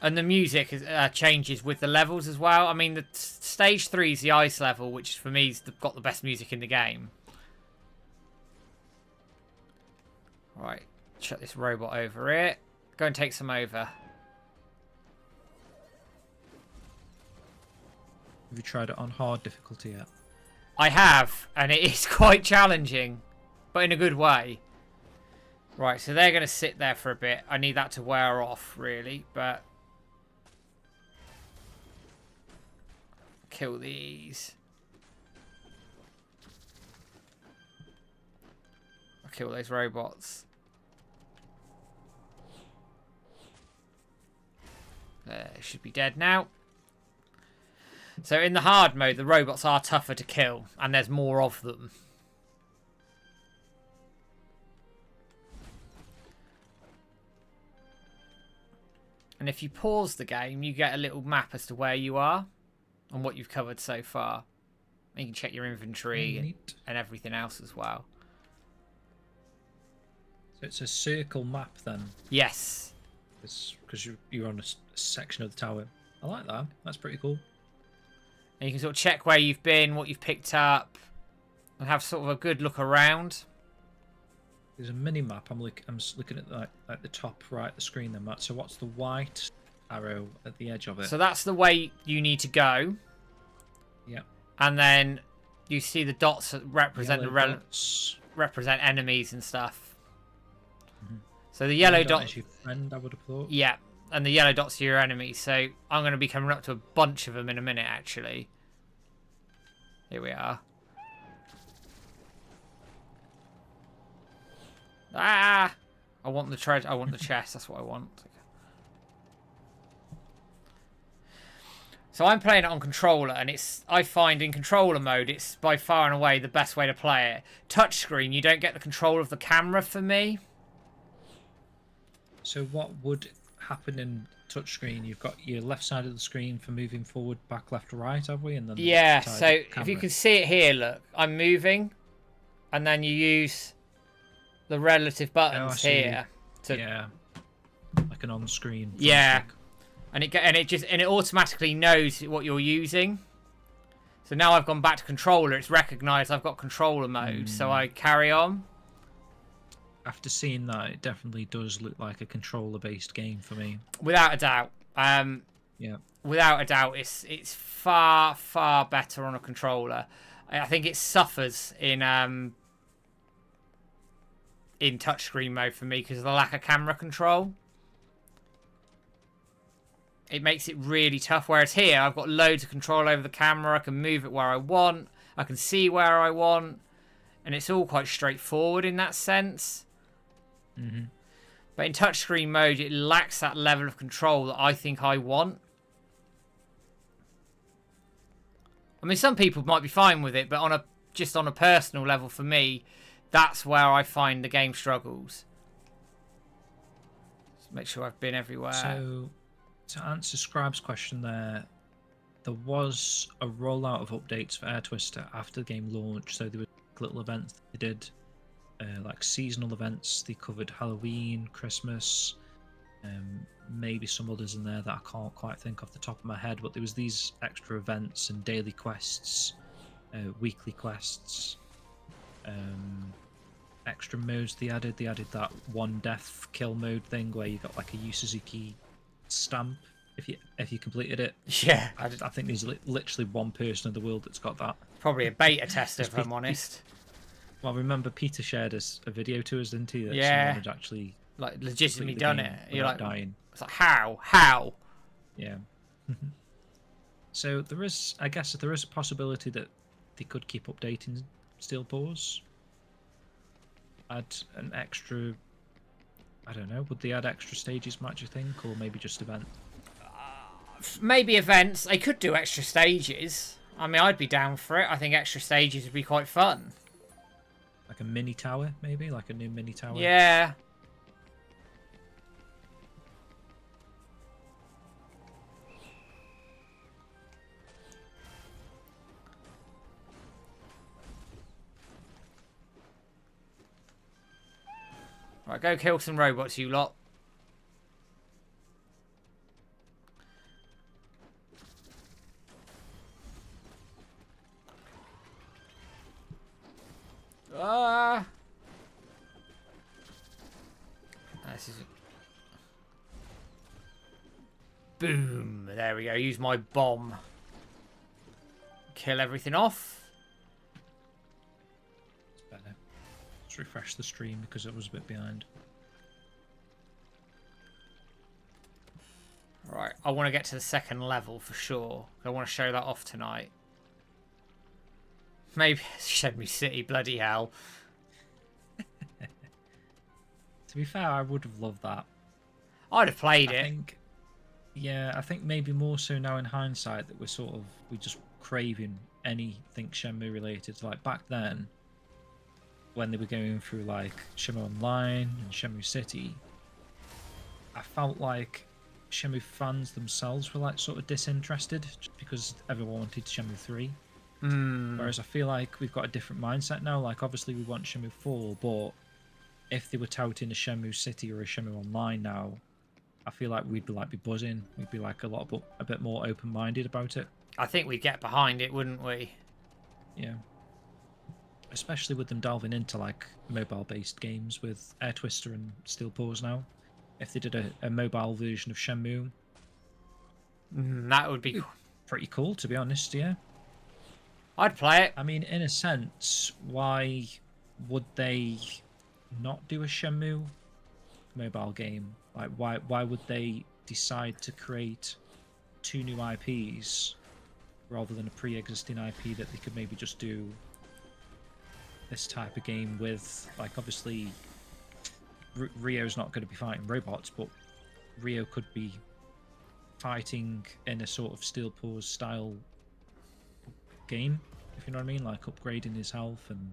And the music changes with the levels as well. I mean, the stage 3 is the ice level, which for me has got the best music in the game. Right, chuck this robot over it. Go and take some over. Have you tried it on hard difficulty yet? I have, and it is quite challenging, but in a good way. Right, so they're going to sit there for a bit. I need that to wear off, really, but... Kill these. I'll kill those robots. There, should be dead now. So in the hard mode, the robots are tougher to kill, and there's more of them. And if you pause the game, you get a little map as to where you are and what you've covered so far. And you can check your inventory and everything else as well. So it's a circle map then? Yes. It's because you're on a section of the tower. I like that. That's pretty cool. And you can sort of check where you've been, what you've picked up, and have sort of a good look around. There's a mini map. I'm looking at like the top right of the screen then, Matt. So what's the white arrow at the edge of it? So that's the way you need to go. Yeah. And then you see the dots that represent represent enemies and stuff. So the yellow dot is your friend, I would have thought. Yeah, and the yellow dots are your enemies. So I'm going to be coming up to a bunch of them in a minute, actually. Here we are. Ah! I want the treasure. I want the chest. That's what I want. So I'm playing it on controller, and I find in controller mode, it's by far and away the best way to play it. Touchscreen, you don't get the control of the camera for me. So what would happen in touchscreen? You've got your left side of the screen for moving forward, back, left, right, have we? And then yeah. So if you can see it here, look, I'm moving, and then you use the relative buttons here. Yeah, like an on-screen. Yeah, and it automatically knows what you're using. So now I've gone back to controller. It's recognised I've got controller mode, so I carry on. After seeing that, it definitely does look like a controller-based game for me. Without a doubt. Yeah. Without a doubt, it's far better on a controller. I think it suffers in touchscreen mode for me because of the lack of camera control. It makes it really tough. Whereas here, I've got loads of control over the camera. I can move it where I want. I can see where I want. And it's all quite straightforward in that sense. Mm-hmm. But in touchscreen mode, it lacks that level of control that I think I want. I mean, some people might be fine with it, but just on a personal level for me, that's where I find the game struggles. Just make sure I've been everywhere. So, to answer Scribe's question there was a rollout of updates for Air Twister after the game launched. So there were little events that they did, like seasonal events. They covered Halloween, Christmas, maybe some others in there that I can't quite think off the top of my head. But there was these extra events and daily quests, weekly quests, extra modes they added. They added that one death kill mode thing where you got like a Suzuki stamp if you completed it. Yeah. I think there's literally one person in the world that's got that. Probably a beta tester, if I'm honest. Well, remember Peter shared a video to us, didn't he? That Yeah. someone had actually Like, legitimately done it. You're like, dying. it's like, how? Yeah. So I guess there is a possibility that they could keep updating Steel Paws. Add an extra, I don't know, would they add extra stages, Matt, do you think? Or maybe just event? Maybe events. They could do extra stages. I mean, I'd be down for it. I think extra stages would be quite fun. Like a mini tower, maybe? Like a new mini tower? Yeah. Right, go kill some robots, you lot. This is... Boom. There we go. Use my bomb. Kill everything off. It's better. Let's refresh the stream because it was a bit behind. Right. I want to get to the second level for sure. I want to show that off tonight. Maybe Shenmue City. Bloody hell. To be fair, I would have loved that. I'd have played I it. think maybe more so now in hindsight that we're just craving anything Shenmue related. Like back then, when they were going through like Shenmue Online and Shenmue City, I felt like Shenmue fans themselves were like sort of disinterested just because everyone wanted Shenmue 3. Whereas I feel like we've got a different mindset now. Like obviously we want Shenmue 4, but if they were touting a Shenmue City or a Shenmue Online now, I feel like we'd be buzzing. We'd be like a bit more open-minded about it. I think we'd get behind it, wouldn't we? Yeah. Especially with them delving into like mobile-based games with Air Twister and Steel Paws now. If they did a mobile version of Shenmue, That would be pretty cool, to be honest. Yeah. I'd play it. I mean, in a sense, why would they not do a Shenmue mobile game? Like, why would they decide to create two new IPs rather than a pre-existing IP that they could maybe just do this type of game with? Like, obviously, Rio's not going to be fighting robots, but Rio could be fighting in a sort of Steel Paws style game, if you know what I mean, like upgrading his health and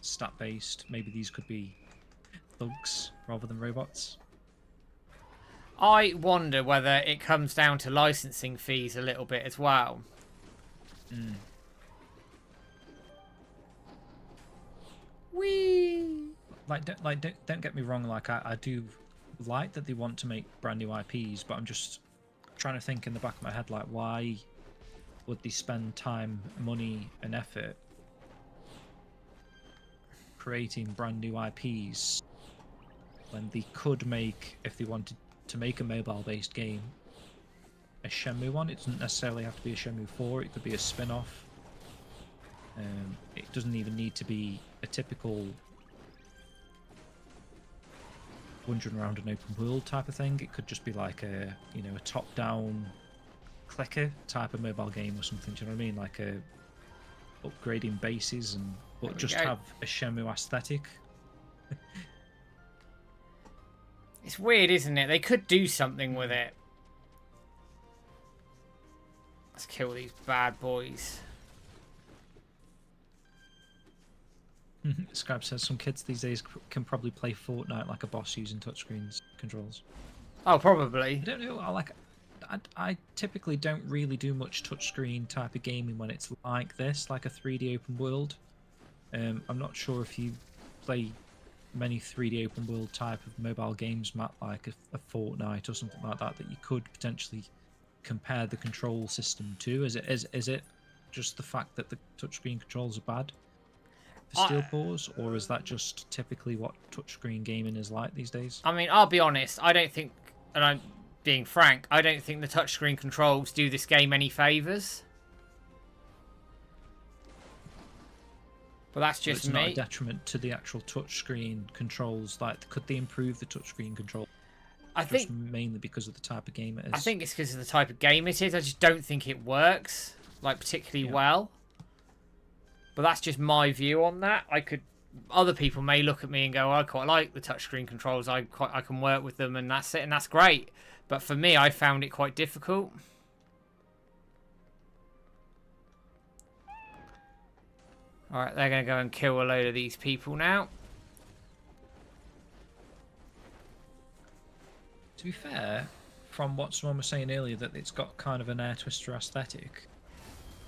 stat based. Maybe these could be thugs rather than robots. I wonder whether it comes down to licensing fees a little bit as well. Whee! Don't get me wrong, like I do like that they want to make brand new IPs, but I'm just trying to think in the back of my head, like, why would they spend time, money and effort creating brand new IPs when they could make, if they wanted to make a mobile based game, a Shenmue one. It doesn't necessarily have to be a Shenmue 4. It could be a spin-off. It doesn't even need to be a typical wandering around an open world type of thing. It could just be like a a top-down clicker type of mobile game or something. Do you know what I mean? Like a upgrading bases but just have a Shenmue aesthetic. It's weird, isn't it? They could do something with it. Let's kill these bad boys. Scribe says some kids these days can probably play Fortnite like a boss using touchscreens controls. Oh, probably. I don't know. I typically don't really do much touchscreen type of gaming when it's like this, like a 3D open world. I'm not sure if you play many 3D open world type of mobile games, Matt, like a Fortnite or something like that you could potentially compare the control system to. Is it just the fact that the touchscreen controls are bad for Steel Paws, or is that just typically what touchscreen gaming is like these days? I mean, I'll be honest, I don't think, and I'm being frank, I don't think the touchscreen controls do this game any favours. But that's just me. It's not a detriment to the actual touchscreen controls. Like, could they improve the touchscreen control? I think mainly because of the type of game it is. I think it's because of the type of game it is. I just don't think it works like particularly well. But that's just my view on that. Other people may look at me and go, I quite like the touchscreen controls. I can work with them, and that's it, and that's great. But for me, I found it quite difficult. Alright, they're going to go and kill a load of these people now. To be fair, from what someone was saying earlier, that it's got kind of an Air Twister aesthetic,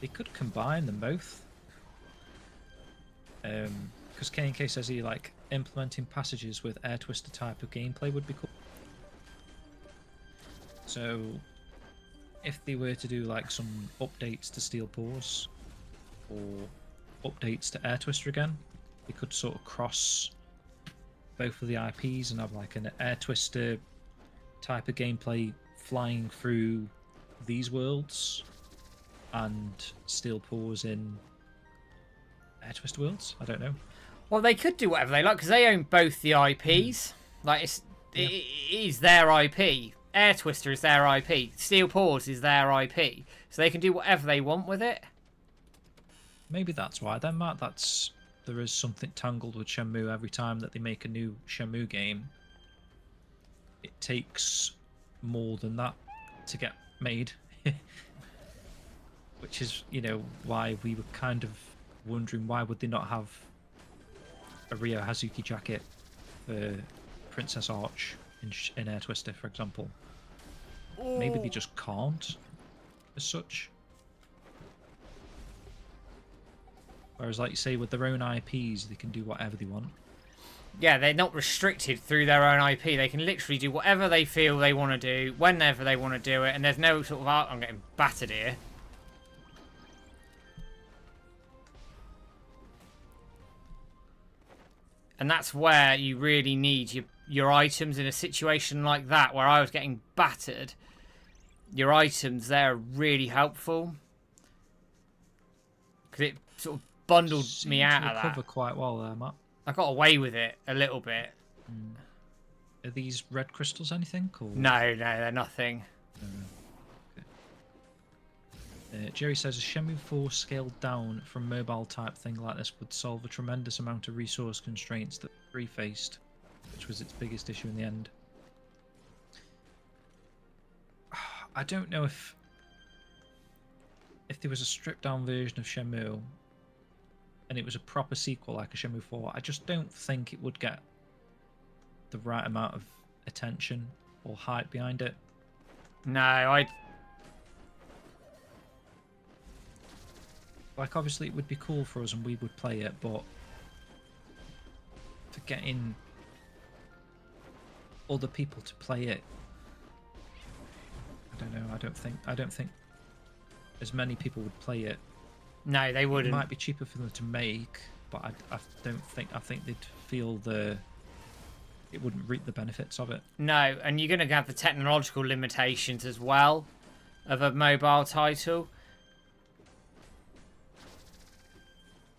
they could combine them both. Because K&K says he like implementing passages with Air Twister type of gameplay would be cool. So if they were to do like some updates to Steel Paws or updates to Air Twister again, they could sort of cross both of the IPs and have like an Air Twister type of gameplay flying through these worlds and Steel Paws in Air Twister worlds. I don't know. Well, they could do whatever they like because they own both the IPs. Like it is their IP. Air Twister is their IP. Steel Paws is their IP. So they can do whatever they want with it. Maybe that's why then, Matt. There is something tangled with Shenmue every time that they make a new Shenmue game. It takes more than that to get made. Which is, why we were kind of wondering why would they not have a Ryo Hazuki jacket for Princess Arch in Air Twister, for example. Ooh. Maybe they just can't, as such. Whereas, like you say, with their own IPs, they can do whatever they want. Yeah, they're not restricted through their own IP. They can literally do whatever they feel they want to do, whenever they want to do it, and there's no sort of... I'm getting battered here. And that's where you really need your items in a situation like that, where I was getting battered. Your items there are really helpful. Because it sort of bundled me out of that. Recover quite well there, Matt. I got away with it a little bit. Are these red crystals anything? Or... No, they're nothing. Jerry says a Shenmue 4 scaled down from mobile type thing like this would solve a tremendous amount of resource constraints that 3 faced, which was its biggest issue in the end. I don't know if there was a stripped down version of Shenmue and it was a proper sequel like a Shenmue 4, I just don't think it would get the right amount of attention or hype behind it. No, Like, obviously, it would be cool for us and we would play it, but for getting other people to play it, I don't know. I don't think as many people would play it. No, they wouldn't. It might be cheaper for them to make, but I don't think. I think they'd feel it wouldn't reap the benefits of it. No, and you're going to have the technological limitations as well. of a mobile title.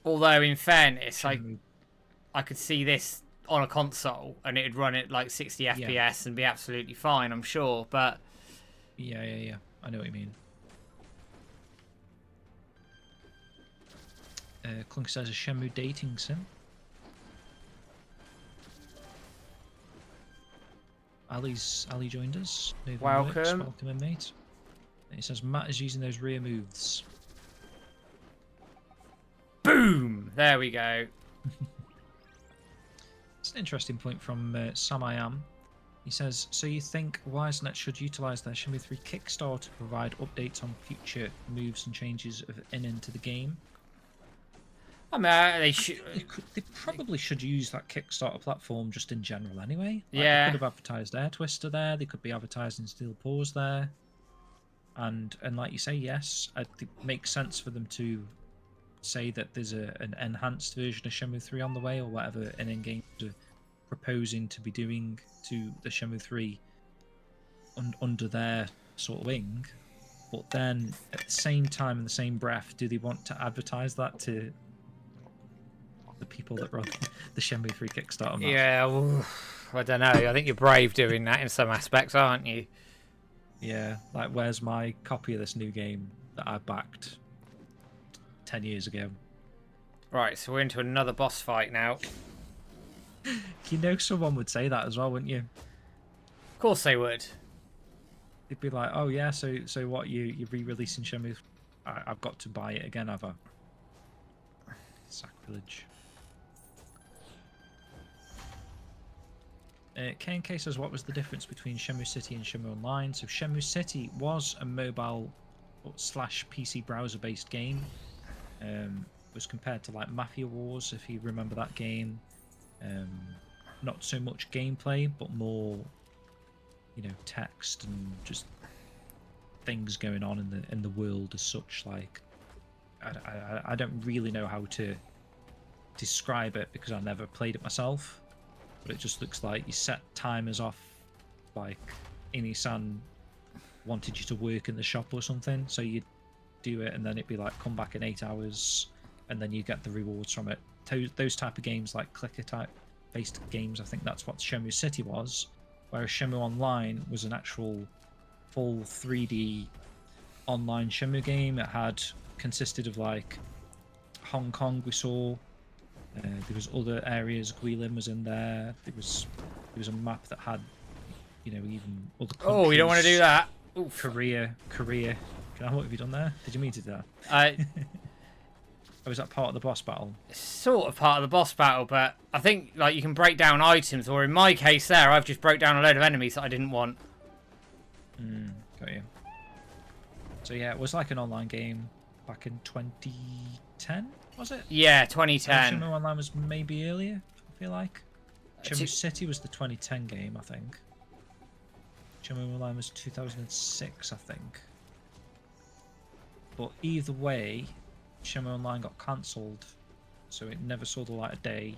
Although, in fairness, I could see this on a console and it'd run at like 60 FPS and be absolutely fine, I'm sure. But yeah. I know what you mean. Clunk says a Shenmue dating sim. Ali joined us. Welcome. Welcome in, mate. It says Matt is using those rear moves. Boom! There we go. It's an interesting point from Sam I Am. He says, so you think YSNET should utilise their Shenmue 3 Kickstarter to provide updates on future moves and changes into the game? I mean, they should. They probably should use that Kickstarter platform just in general anyway. Like, Yeah. They could have advertised Air Twister there. They could be advertising Steel Paws there. And like you say, yes, I think it makes sense for them to say that there's an enhanced version of Shenmue 3 on the way, or whatever an in-game are proposing to be doing to the Shenmue 3 under their sort of wing. But then at the same time, in the same breath, do they want to advertise that to the people that run the Shenmue 3 Kickstarter? Yeah, well, I don't know. I think you're brave doing that in some aspects, aren't you? Yeah, like where's my copy of this new game that I backed 10 years ago? Right, so we're into another boss fight now. You know someone would say that as well, wouldn't you? Of course they would. They'd be like, oh yeah, so what, you're re-releasing Shenmue? I've got to buy it again, have I? Sacrilege. K&K says, what was the difference between Shenmue City and Shenmue Online? So Shenmue City was a mobile / PC browser-based game. Was compared to like Mafia Wars, if you remember that game. Not so much gameplay, but more, text and just things going on in the world as such. Like, I don't really know how to describe it because I never played it myself. But it just looks like you set timers off, like Ini-san wanted you to work in the shop or something, so you'd do it and then it'd be like come back in 8 hours and then you get the rewards from it. Those type of games, like clicker type based games, I think that's what Shenmue City was, whereas Shenmue Online was an actual full 3D online Shenmue game. It consisted of like Hong Kong we saw. There was other areas. Guilin was in there. There was a map that had, even other countries. Oh, you don't want to do that. Oof. Korea. What have you done there? Did you mean to do that? Was that part of the boss battle? Sort of part of the boss battle, but I think like you can break down items, or in my case, there I've just broke down a load of enemies that I didn't want. Got you. So yeah, it was like an online game back in 2010. Was it? Yeah, 2010. Shenmue Online was maybe earlier, I feel like. Shenmue City was the 2010 game, I think. Shenmue Online was 2006, I think. But either way, Shenmue Online got cancelled, so it never saw the light of day.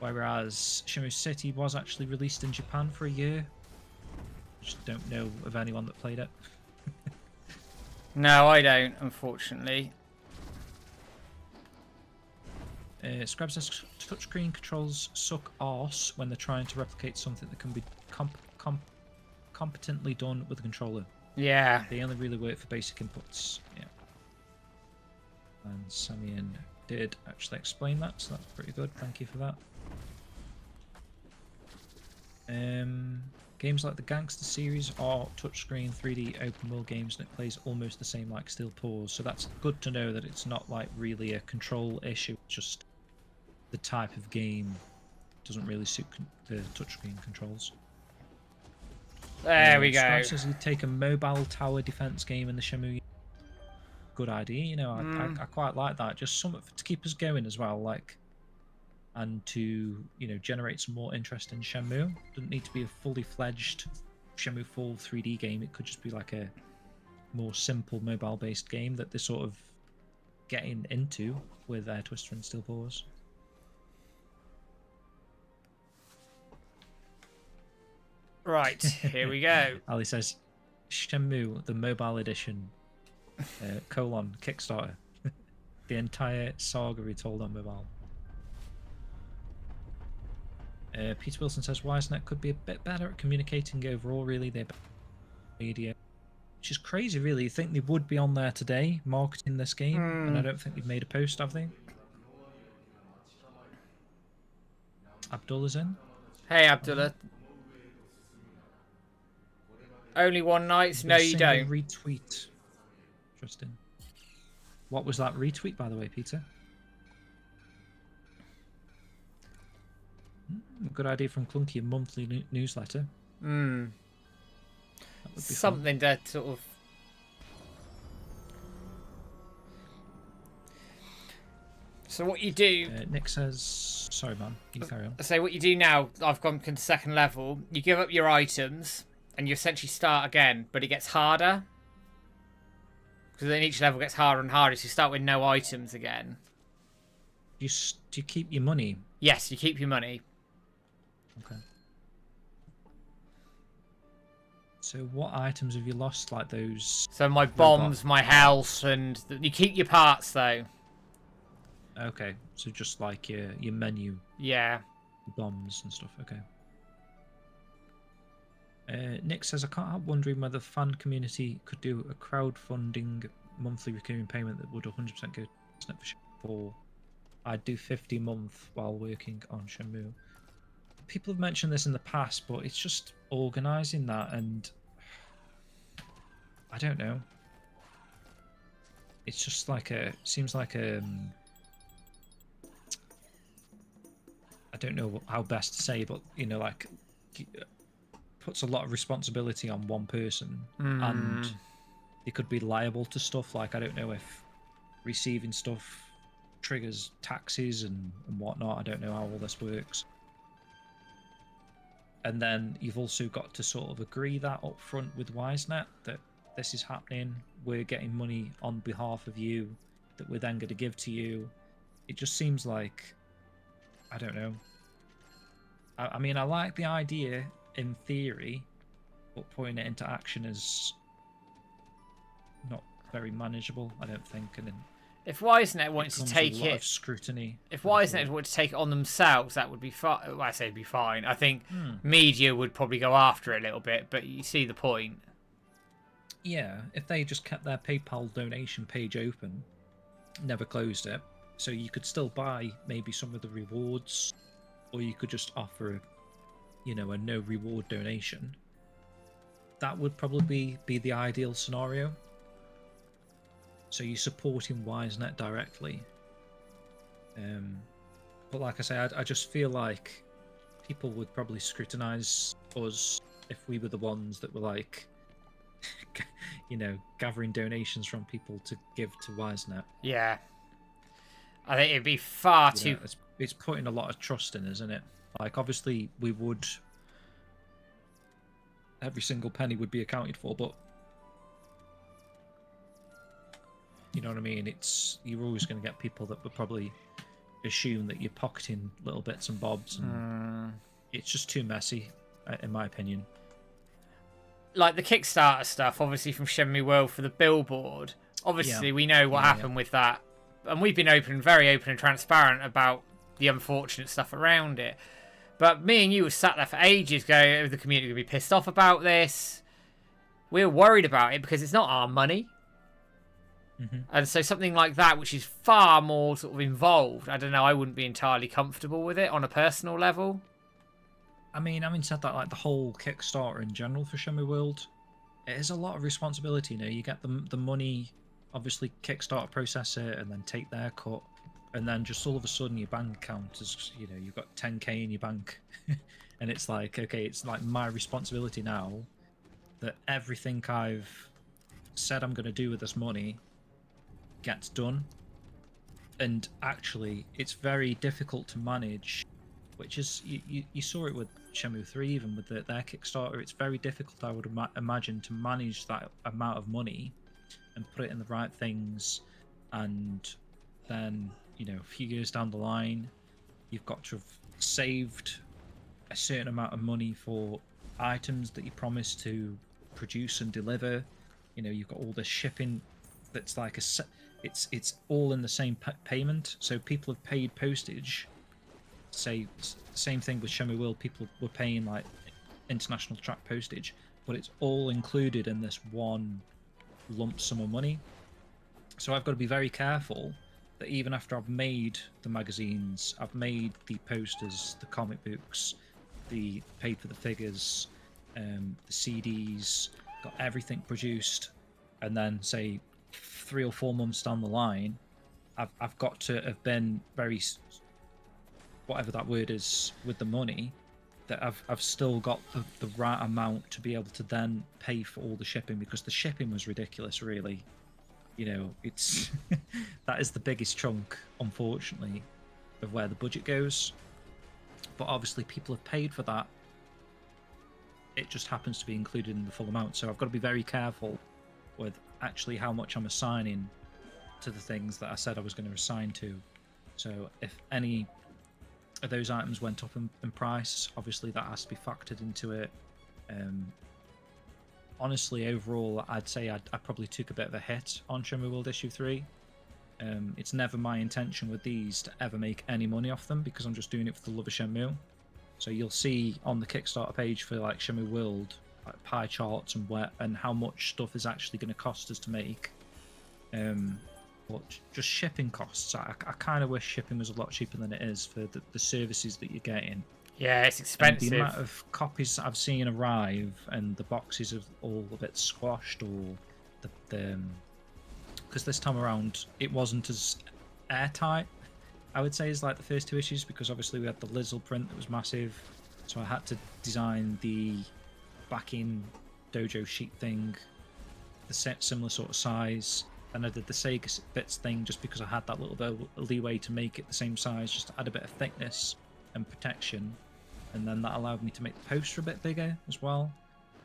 Whereas Shenmue City was actually released in Japan for a year. Just don't know of anyone that played it. No, I don't, unfortunately. Scrab says touchscreen controls suck arse when they're trying to replicate something that can be competently done with a controller. Yeah. They only really work for basic inputs. Yeah. And Samian did actually explain that, so that's pretty good. Thank you for that. Games like the Gangster series are touchscreen 3D open world games, and it plays almost the same like Steel Paws. So that's good to know that it's not like really a control issue. Just the type of game doesn't really suit the touchscreen controls. There we go. Scrap says you take a mobile tower defense game in the Shenmue. Good idea, I quite like that. Just something to keep us going as well, like, and to generate some more interest in Shenmue. Doesn't need to be a fully fledged Shenmue 4 3D game. It could just be like a more simple mobile-based game that they're sort of getting into with Air Twister and Steel Paws. Right, here we go. Ali says, Shenmue, the mobile edition, colon Kickstarter. The entire saga retold on mobile. Peter Wilson says YSNET could be a bit better at communicating overall. Really, they're media, which is crazy. Really, you think they would be on there today marketing this game, and I don't think they've made a post, have they? Abdullah's in. Hey, Abdullah. Only one night? No, you don't. Retweet. Interesting. What was that retweet, by the way, Peter? Good idea from Clunky, a monthly newsletter. Something to sort of... So what you do... Nick says... Sorry, man. You carry on. So what you do now, I've gone to second level, you give up your items, and you essentially start again, but it gets harder. Because then each level gets harder and harder, so you start with no items again. Do you keep your money? Yes, you keep your money. Okay. So what items have you lost, like those? So my bombs, my health, and you keep your parts though. Okay, so just like your menu. Yeah. Bombs and stuff. Okay. Nick says, I can't help wondering whether the fan community could do a crowdfunding monthly recurring payment that would 100% go for. I'd do 50 a month while working on Shenmue. People have mentioned this in the past, but it's just organising that, and I don't know. It's just like seems like I don't know how best to say, but you know, like puts a lot of responsibility on one person, and they could be liable to stuff. Like I don't know if receiving stuff triggers taxes and whatnot. I don't know how all this works. And then you've also got to sort of agree that up front with YSNET that this is happening. We're getting money on behalf of you that we're then going to give to you. It just seems like, I don't know. I mean, I like the idea in theory, but putting it into action is not very manageable, I don't think. And then if YSNET wanted to take a lot of scrutiny. If YSNET wanted to take it on themselves, that would be fine. Well, I say it'd be fine. I think media would probably go after it a little bit, but you see the point. Yeah, if they just kept their PayPal donation page open, never closed it, so you could still buy maybe some of the rewards, or you could just offer, you know, a no reward donation. That would probably be the ideal scenario. So you're supporting YSNET directly. But like I say, I just feel like people would probably scrutinise us if we were the ones that were like, you know, gathering donations from people to give to YSNET. Yeah. I think it'd be far too... It's putting a lot of trust in, isn't it? Like, obviously, we would... Every single penny would be accounted for, but... You know what I mean? You're always going to get people that would probably assume that you're pocketing little bits and bobs, and it's just too messy, in my opinion. Like the Kickstarter stuff, obviously from Shenmue World for the billboard. Obviously, we know what happened with that, and we've been very open and transparent about the unfortunate stuff around it. But me and you were sat there for ages going, "Oh, the community will be pissed off about this." We were worried about it because it's not our money. And so something like that, which is far more sort of involved, I don't know, I wouldn't be entirely comfortable with it on a personal level. I mean, having said that, like the whole Kickstarter in general for Shenmue World, it is a lot of responsibility. You know, you get the money, obviously Kickstarter process it and then take their cut, and then just all of a sudden your bank account is, you know, you've got 10k in your bank, and it's like, okay, it's like my responsibility now that everything I've said I'm going to do with this money gets done. And actually it's very difficult to manage, which is you saw it with Shenmue 3, even with their Kickstarter. It's very difficult, I would imagine, to manage that amount of money and put it in the right things, and then, you know, a few years down the line you've got to have saved a certain amount of money for items that you promised to produce and deliver. You know, you've got all the shipping that's like it's all in the same payment. So people have paid postage. Say same thing with Shenmue World. People were paying like international track postage, but it's all included in this one lump sum of money. So I've got to be very careful that even after I've made the magazines, I've made the posters, the comic books, the paid for the figures, the CDs, got everything produced, and then say 3 or 4 months down the line, I've got to have been very, whatever that word is, with the money, that I've still got the right amount to be able to then pay for all the shipping, because the shipping was ridiculous, really. You know, it's that is the biggest chunk, unfortunately, of where the budget goes. But obviously people have paid for that. It just happens to be included in the full amount. So I've got to be very careful with actually how much I'm assigning to the things that I said I was going to assign to. So if any of those items went up in price, obviously that has to be factored into it. Honestly, overall, I'd say I probably took a bit of a hit on Shenmue World Issue 3. It's never my intention with these to ever make any money off them, because I'm just doing it for the love of Shenmue. So you'll see on the Kickstarter page for like Shenmue World, like pie charts and how much stuff is actually going to cost us to make. But just shipping costs, I kind of wish shipping was a lot cheaper than it is for the services that you're getting. Yeah, it's expensive. And the amount of copies I've seen arrive, and the boxes are all a bit squashed, or the because this time around it wasn't as airtight, I would say, as like the first 2 issues, because obviously we had the Lizzle print that was massive, so I had to design the backing dojo sheet thing the similar sort of size, and I did the Sega bits thing just because I had that little bit of leeway to make it the same size, just to add a bit of thickness and protection, and then that allowed me to make the poster a bit bigger as well.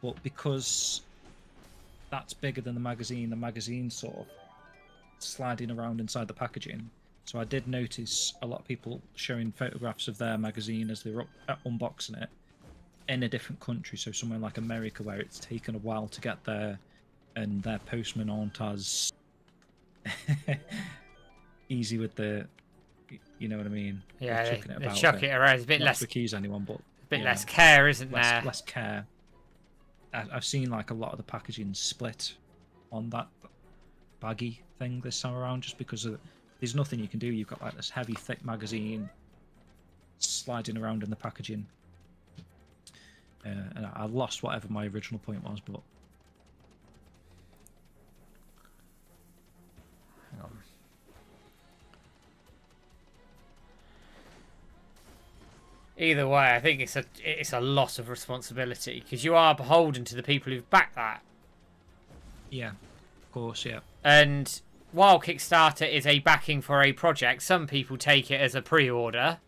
But because that's bigger than the magazine's sort of sliding around inside the packaging, so I did notice a lot of people showing photographs of their magazine as they were unboxing it in a different country, so somewhere like America, where it's taken a while to get there and their postmen aren't as easy with the, you know what I mean? Yeah, they chuck it around. It's a bit less to accuse anyone, but a bit less care, isn't there? Less care. I've seen like a lot of the packaging split on that baggy thing this time around, just because there's nothing you can do. You've got like this heavy, thick magazine sliding around in the packaging, and I lost whatever my original point was, but. Hang on. Either way, I think it's a loss of responsibility, because you are beholden to the people who've backed that. Yeah, of course, yeah. And while Kickstarter is a backing for a project, some people take it as a pre-order,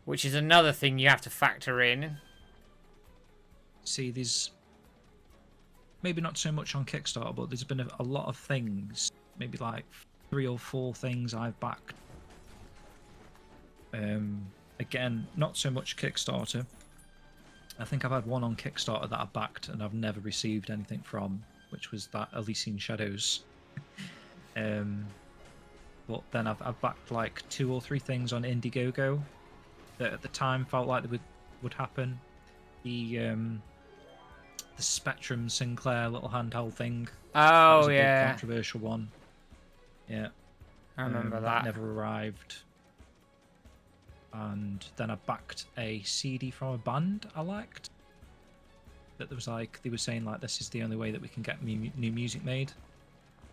which is another thing you have to factor in. See, there's maybe not so much on Kickstarter, but there's been a lot of things, maybe like 3 or 4 things I've backed. Again, not so much Kickstarter. I think I've had one on Kickstarter that I backed and I've never received anything from, which was that Elysian Shadows. But then I've backed like 2 or 3 things on Indiegogo that at the time felt like they would happen. The Spectrum Sinclair little handheld thing. Oh, was a yeah. big controversial one. Yeah. I remember that. Never arrived. And then I backed a CD from a band I liked. That there was like, they were saying like, this is the only way that we can get new music made.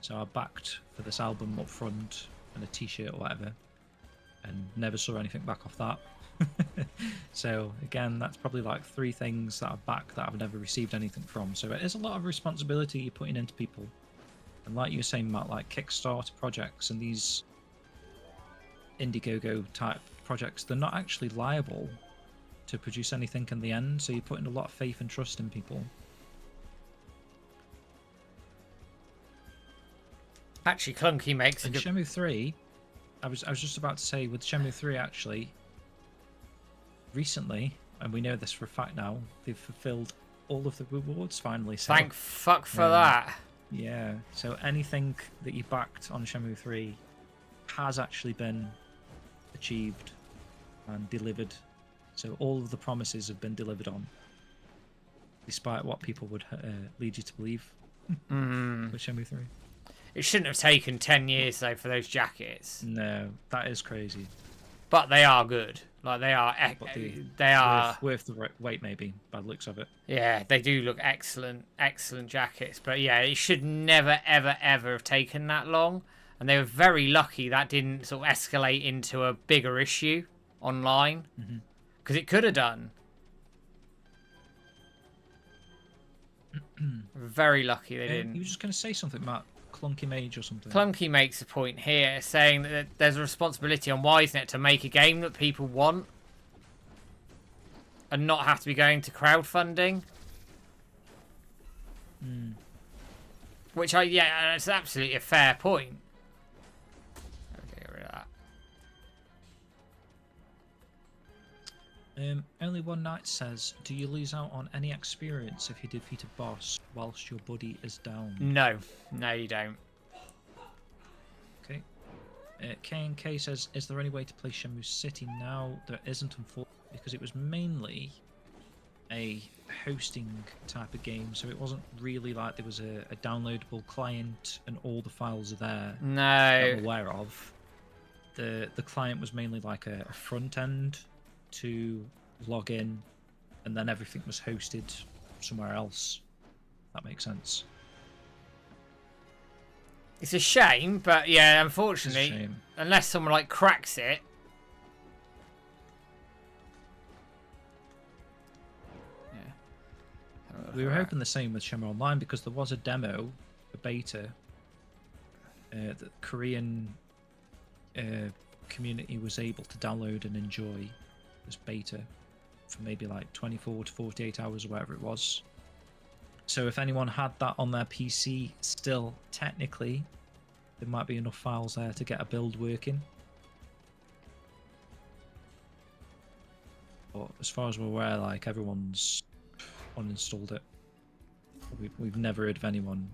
So I backed for this album up front and a t-shirt or whatever. And never saw anything back off that. So again, that's probably like 3 things that I've backed that I've never received anything from. So it is a lot of responsibility you're putting into people. And like you were saying, Matt, like Kickstarter projects and these Indiegogo type projects, they're not actually liable to produce anything in the end, so you're putting a lot of faith and trust in people. Actually, Clunky makes and Shenmue 3, I was just about to say, with Shenmue 3 actually, recently, and we know this for a fact now, they've fulfilled all of the rewards finally. So, Thank fuck for that. Yeah. So anything that you backed on Shenmue 3 has actually been achieved and delivered. So all of the promises have been delivered on, despite what people would lead you to believe with Shenmue 3. It shouldn't have taken 10 years though for those jackets. No, that is crazy. But they are good. Like they are. They are worth the wait, maybe by the looks of it. Yeah, they do look excellent, excellent jackets. But yeah, it should never, ever, ever have taken that long. And they were very lucky that didn't sort of escalate into a bigger issue online, because it could have done. Very lucky they didn't. You were just going to say something, Matt. Clunky Mage or something. Clunky makes a point here, saying that there's a responsibility on YSNET to make a game that people want, and not have to be going to crowdfunding. Which yeah, it's absolutely a fair point. Okay, get rid of that. Only One Night says, do you lose out on any experience if you defeat a boss whilst your buddy is down? No, you don't. Okay. K&K says, is there any way to play Shenmue City now? There isn't, unfortunately, because it was mainly a hosting type of game, so it wasn't really like there was a downloadable client and all the files are there. No. That I'm aware of. The client was mainly like a front end to log in, and then everything was hosted somewhere else. That makes sense. It's a shame, but yeah, unfortunately, unless someone like cracks it. Yeah. We were hoping the same with Shenmue Online, because there was a demo, a beta, that the Korean community was able to download and enjoy this beta for maybe like 24 to 48 hours or whatever it was. So if anyone had that on their PC still, technically, there might be enough files there to get a build working. But as far as we're aware, like, everyone's uninstalled it. We've never heard of anyone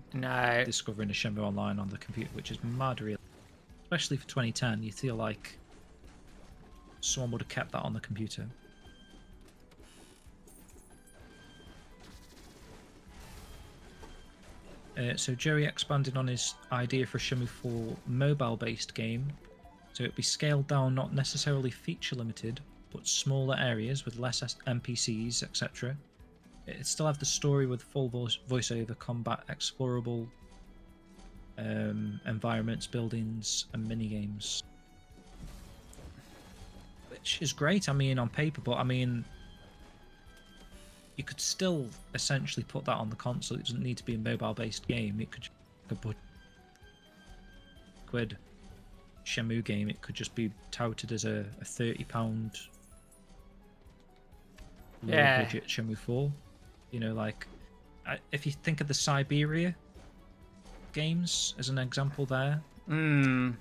discovering a Shenmue Online on the computer, which is mad, really. Especially for 2010, you feel like someone would have kept that on the computer. So Joey expanded on his idea for a Shenmue 4 mobile-based game. So it'd be scaled down, not necessarily feature-limited, but smaller areas with less NPCs, etc. It'd still have the story with full voiceover, combat, explorable environments, buildings, and minigames. Which is great, I mean, on paper, but I mean, you could still essentially put that on the console. It doesn't need to be a mobile-based game. It could be a quid Shenmue game. It could just be touted as a £30 low-budget Shenmue 4. You know, like, if you think of the Siberia games as an example there, you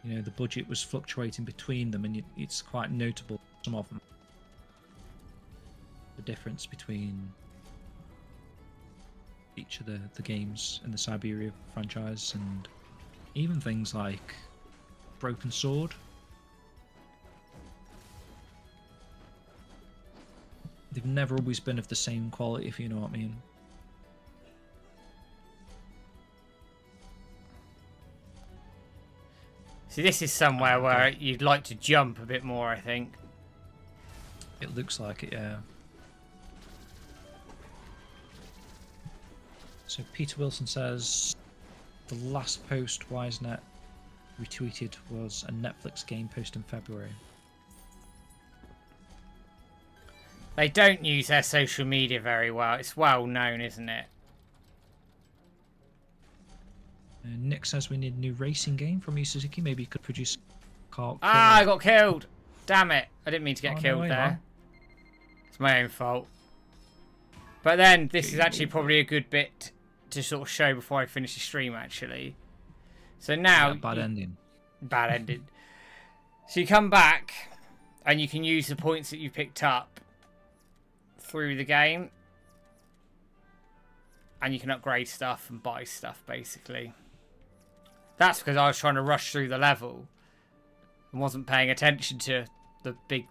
know, the budget was fluctuating between them, and it's quite notable, some of them, the difference between each of the games in the Siberia franchise, and even things like Broken Sword. They've never always been of the same quality, if you know what I mean. See, this is somewhere where you'd like to jump a bit more, I think. It looks like it, yeah. So Peter Wilson says, the last post YSNET retweeted was a Netflix game post in February. They don't use their social media very well. It's well known, isn't it? Nick says we need a new racing game from Suzuki. Maybe you could produce a car. I got killed. Damn it. I didn't mean to get killed there. It's my own fault. But then, this is actually probably a good bit to sort of show before I finish the stream, actually. So now... Bad ending. Bad ending. So you come back, and you can use the points that you picked up through the game. And you can upgrade stuff and buy stuff, basically. That's because I was trying to rush through the level and wasn't paying attention to the big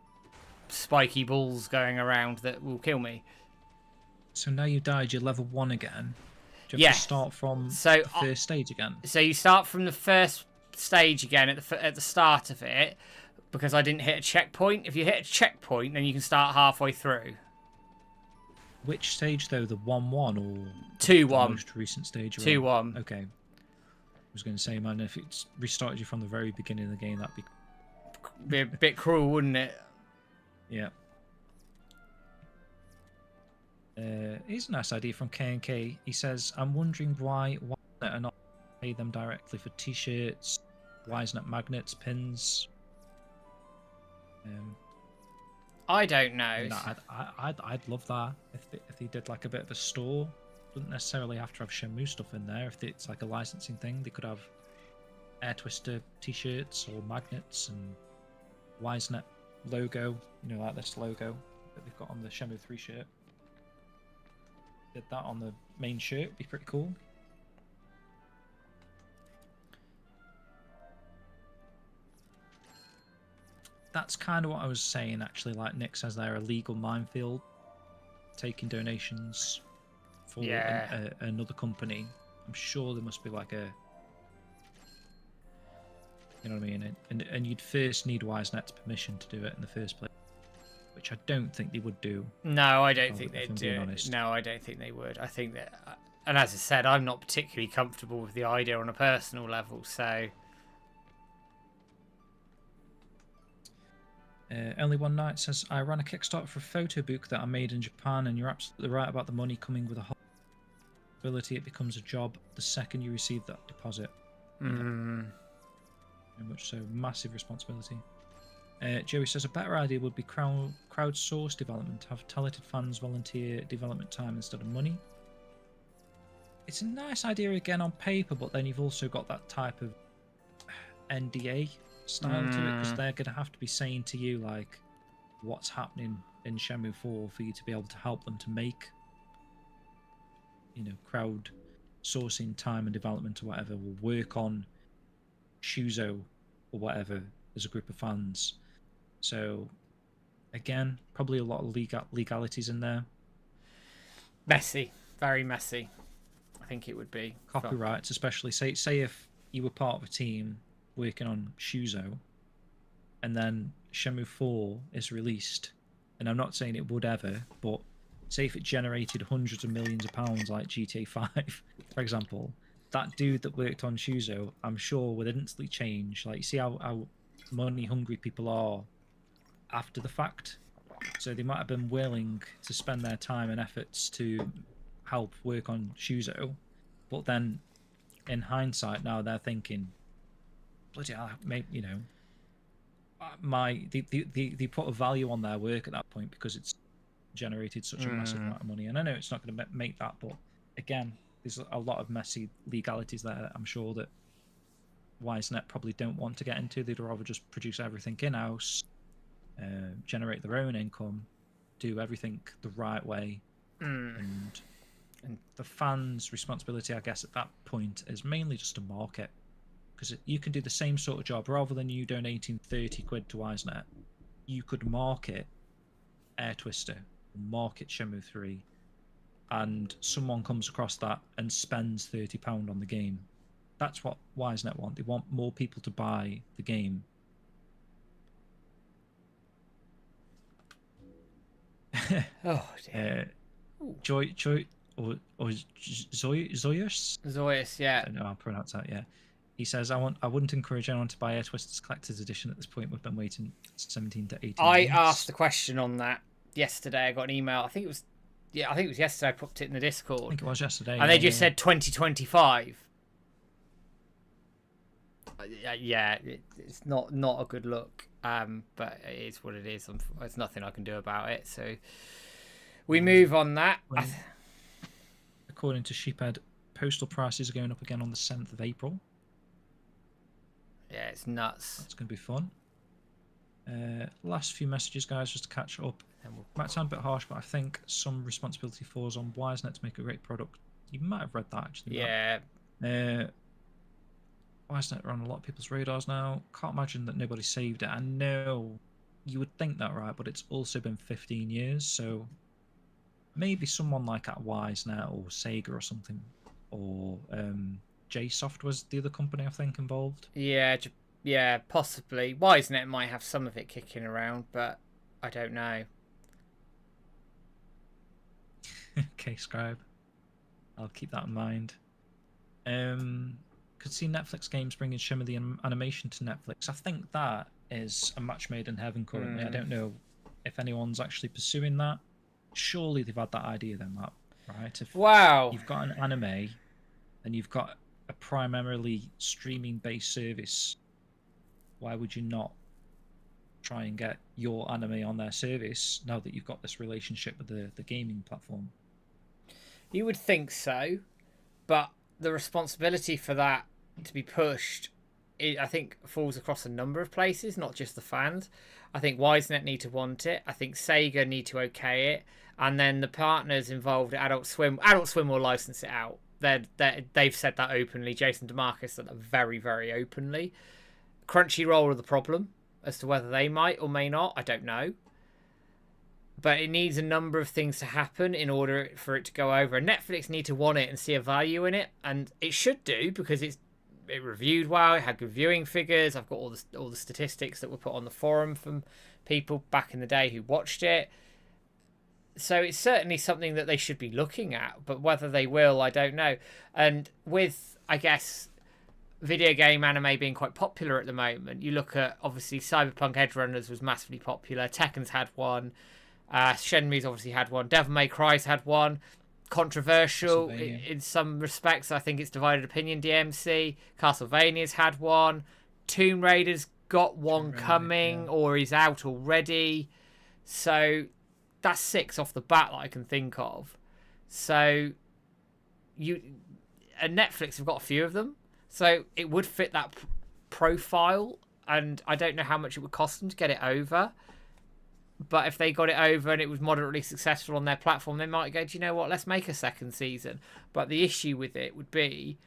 spiky balls going around that will kill me. So now you died, you're level 1 again. Do you have Yes. to start from So the first stage again? So you start from the first stage again at the start of it, because I didn't hit a checkpoint. If you hit a checkpoint, then you can start halfway through. Which stage though? The 1-1 or 2-1? The most recent stage? 2-1. Okay. I was going to say, man, if it restarted you from the very beginning of the game, that'd be a bit cruel, wouldn't it? Yeah. Here's a nice idea from K&K. He says, I'm wondering why YSNET are not pay them directly for t-shirts, YSNET magnets, pins. I don't know. I'd love that if they did like a bit of a store. Doesn't necessarily have to have Shenmue stuff in there. If it's like a licensing thing, they could have Air Twister t-shirts or magnets and YSNET logo. You know, like this logo that they've got on the Shenmue 3 shirt. Did that on the main shirt, be pretty cool. That's kind of what I was saying, actually. Like Nick says, they're a legal minefield, taking donations for another company. I'm sure there must be like a, you know what I mean? And you'd first need YSNET's permission to do it in the first place, which I don't think they would do. No, I don't think they'd do it. No, I don't think they would. I think that, and as I said, I'm not particularly comfortable with the idea on a personal level, so. Only One Night says, I ran a Kickstarter for a photo book that I made in Japan, and you're absolutely right about the money coming with a whole ability. It becomes a job the second you receive that deposit. Mm. Very much so. Massive responsibility. Joey says, a better idea would be crowdsource development. Have talented fans volunteer development time instead of money. It's a nice idea again on paper, but then you've also got that type of NDA style to it, because they're going to have to be saying to you like what's happening in Shenmue 4 for you to be able to help them to make, you know, crowd sourcing time and development or whatever. Will work on Shuzo or whatever as a group of fans. So again, probably a lot of legalities in there. Messy, very messy. I think it would be Copyrights, especially say if you were part of a team working on Shuzo, and then Shenmue 4 is released, and I'm not saying it would ever, but say if it generated hundreds of millions of pounds like GTA 5, for example, that dude that worked on Shuzo, I'm sure would instantly change. Like, you see how money hungry people are after the fact, so they might have been willing to spend their time and efforts to help work on Shuzo, but then in hindsight now they're thinking, bloody hell, maybe, you know, they put a value on their work at that point because it's generated such a massive amount of money. And I know it's not going to make that, but again, there's a lot of messy legalities there. I'm sure that YSNET probably don't want to get into. They'd rather just produce everything in-house, generate their own income, do everything the right way, and the fans' responsibility, I guess, at that point is mainly just to market. Because you can do the same sort of job, rather than you donating 30 quid to YSNET, you could market Air Twister, market Shenmue 3, and someone comes across that and spends £30 on the game. That's what YSNET want. They want more people to buy the game. Oh dear. Joy or Zoyus? Zoyus, yeah. I don't know how to pronounce that, yeah. He says, I wouldn't encourage anyone to buy Air Twister's Collector's Edition at this point. We've been waiting 17 to 18 I months. asked a question on that yesterday. I got an email. I think it was yesterday. I popped it in the Discord. I think it was yesterday. And they just said 2025. Yeah, it's not a good look. But it is what it is. There's nothing I can do about it. So we move on that. According to Sheephead, postal prices are going up again on the 7th of April. Yeah, it's nuts. That's going to be fun. Last few messages, guys, just to catch up. And we'll... Might sound a bit harsh, but I think some responsibility falls on YSNET to make a great product. You might have read that actually. Yeah. YSNET are on a lot of people's radars now. Can't imagine that nobody saved it. I know you would think that, right? But it's also been 15 years, so maybe someone like at YSNET or Sega or something, or JSoft was the other company I think involved. Yeah, possibly. YSNET might have some of it kicking around, but I don't know. Okay, Scribe. I'll keep that in mind. Could see Netflix games bringing Shimmer the animation to Netflix. I think that is a match made in heaven currently. I don't know if anyone's actually pursuing that. Surely they've had that idea then, Matt, right? If you've got an anime and you've got a primarily streaming-based service, why would you not try and get your anime on their service now that you've got this relationship with the gaming platform? You would think so, but the responsibility for that to be pushed, I think, falls across a number of places, not just the fans. I think YSNET need to want it. I think Sega need to okay it, and then the partners involved at Adult Swim will license it out. They've said that openly. Jason DeMarcus said that very, very openly. Crunchyroll are the problem as to whether they might or may not. I don't know. But it needs a number of things to happen in order for it to go over. And Netflix need to want it and see a value in it, and it should do because it reviewed well. It had good viewing figures. I've got all the statistics that were put on the forum from people back in the day who watched it. So it's certainly something that they should be looking at, but whether they will, I don't know. And with, I guess, video game anime being quite popular at the moment, you look at, obviously, Cyberpunk Edgerunners was massively popular. Tekken's had one. Shenmue's obviously had one. Devil May Cry's had one. Controversial in some respects. I think it's divided opinion, DMC. Castlevania's had one. Tomb Raider's got one coming, or is out already. So that's 6 off the bat that I can think of. So Netflix have got a few of them. So it would fit that profile, and I don't know how much it would cost them to get it over. But if they got it over and it was moderately successful on their platform, they might go, do you know what, let's make a second season. But the issue with it would be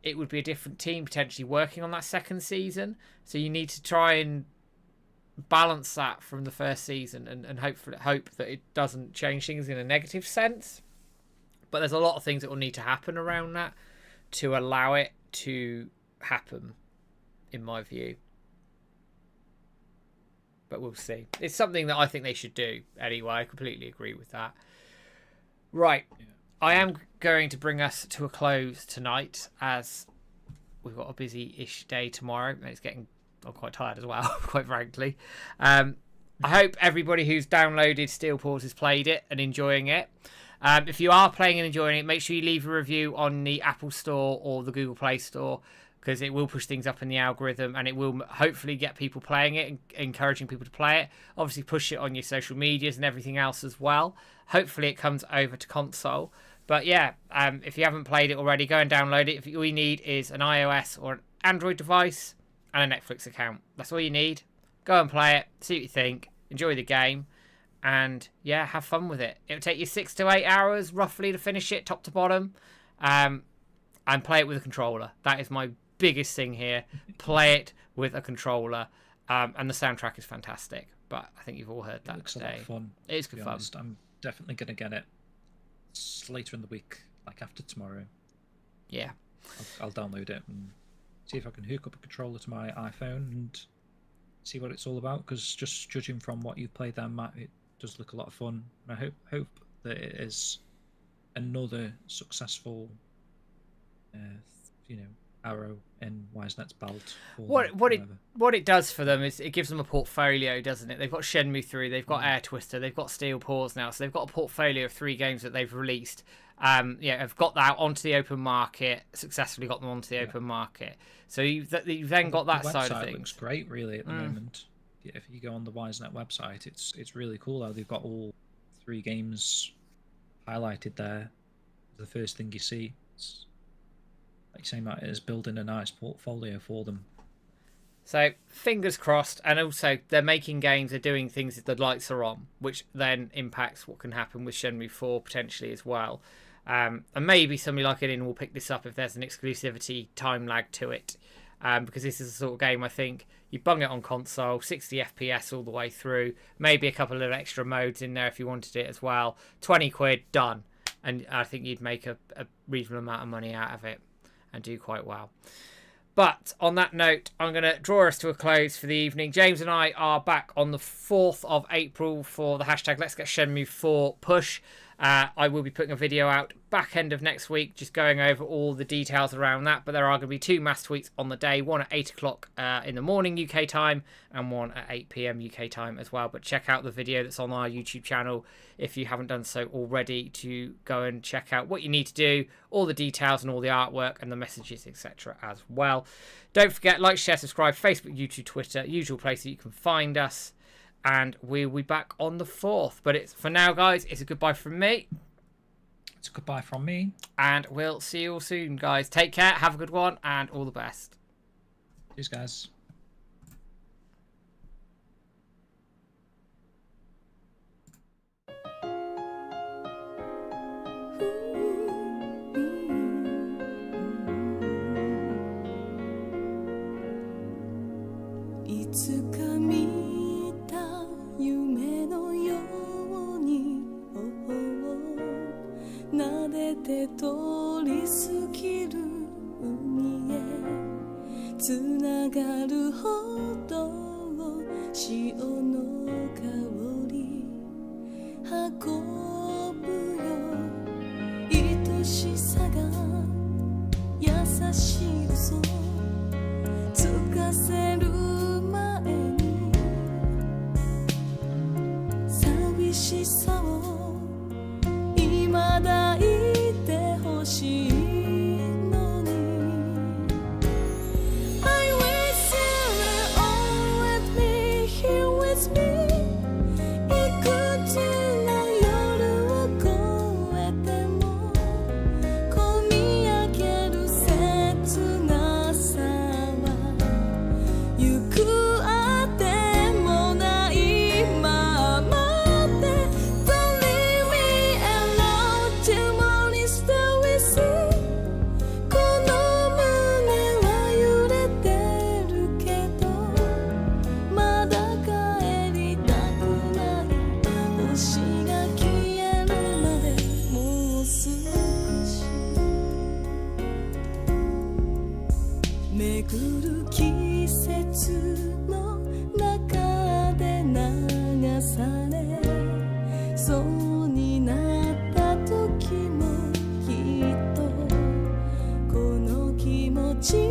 a different team potentially working on that second season. So you need to try and balance that from the first season and hope that it doesn't change things in a negative sense. But there's a lot of things that will need to happen around that to allow it to happen, in my view. But we'll see. It's something that I think they should do anyway. I completely agree with that. Right. Yeah. I am going to bring us to a close tonight as we've got a busy-ish day tomorrow. I'm quite tired as well, quite frankly. I hope everybody who's downloaded Steel Paws has played it and enjoying it. If you are playing and enjoying it, make sure you leave a review on the Apple Store or the Google Play Store, because it will push things up in the algorithm and it will hopefully get people playing it and encouraging people to play it. Obviously, push it on your social medias and everything else as well. Hopefully, it comes over to console. But yeah, if you haven't played it already, go and download it. All you need is an iOS or an Android device and a Netflix account. That's all you need. Go and play it, see what you think, enjoy the game, and yeah, have fun with it. It'll take you 6 to 8 hours roughly to finish it, top to bottom, and play it with a controller. That is my biggest thing here. Play it with a controller, and the soundtrack is fantastic. But I think you've all heard that today. A lot of fun. It is good fun. I'm definitely going to get it later in the week, like after tomorrow. Yeah. I'll download it and see if I can hook up a controller to my iPhone and see what it's all about, because just judging from what you've played there, Matt, it does look a lot of fun. And I hope that it is another successful arrow in YSNET's belt. What it does for them is it gives them a portfolio, doesn't it? They've got Shenmue 3, they've got Air Twister, they've got Steel Paws now, so they've got a portfolio of 3 games that they've released. Have got that onto the open market, successfully got them onto the open market. So you've then got that side of things. It looks great, really, at the moment. If you go on the YSNET website, it's really cool how they've got all 3 games highlighted there. The first thing you see. Like you say, Matt, is building a nice portfolio for them. So fingers crossed, and also they're making games, they're doing things that the lights are on, which then impacts what can happen with Shenmue 4 potentially as well. And maybe somebody like Inin will pick this up if there's an exclusivity time lag to it, because this is the sort of game I think you bung it on console, 60 FPS all the way through, maybe a couple of extra modes in there if you wanted it as well. 20 quid, done. And I think you'd make a reasonable amount of money out of it and do quite well. But on that note, I'm going to draw us to a close for the evening. James and I are back on the 4th of April for the hashtag Let's Get Shenmue 4 push. I will be putting a video out back end of next week, just going over all the details around that. But there are going to be 2 mass tweets on the day, one at 8 o'clock in the morning UK time and one at 8 PM UK time as well. But check out the video that's on our YouTube channel if you haven't done so already, to go and check out what you need to do, all the details and all the artwork and the messages, etc. as well. Don't forget, like, share, subscribe, Facebook, YouTube, Twitter, usual place that you can find us. And we'll be back on the 4th. But it's for now, guys, it's a goodbye from me. It's a goodbye from me. And we'll see you all soon, guys. Take care, have a good one, and all the best. Cheers, guys. Chi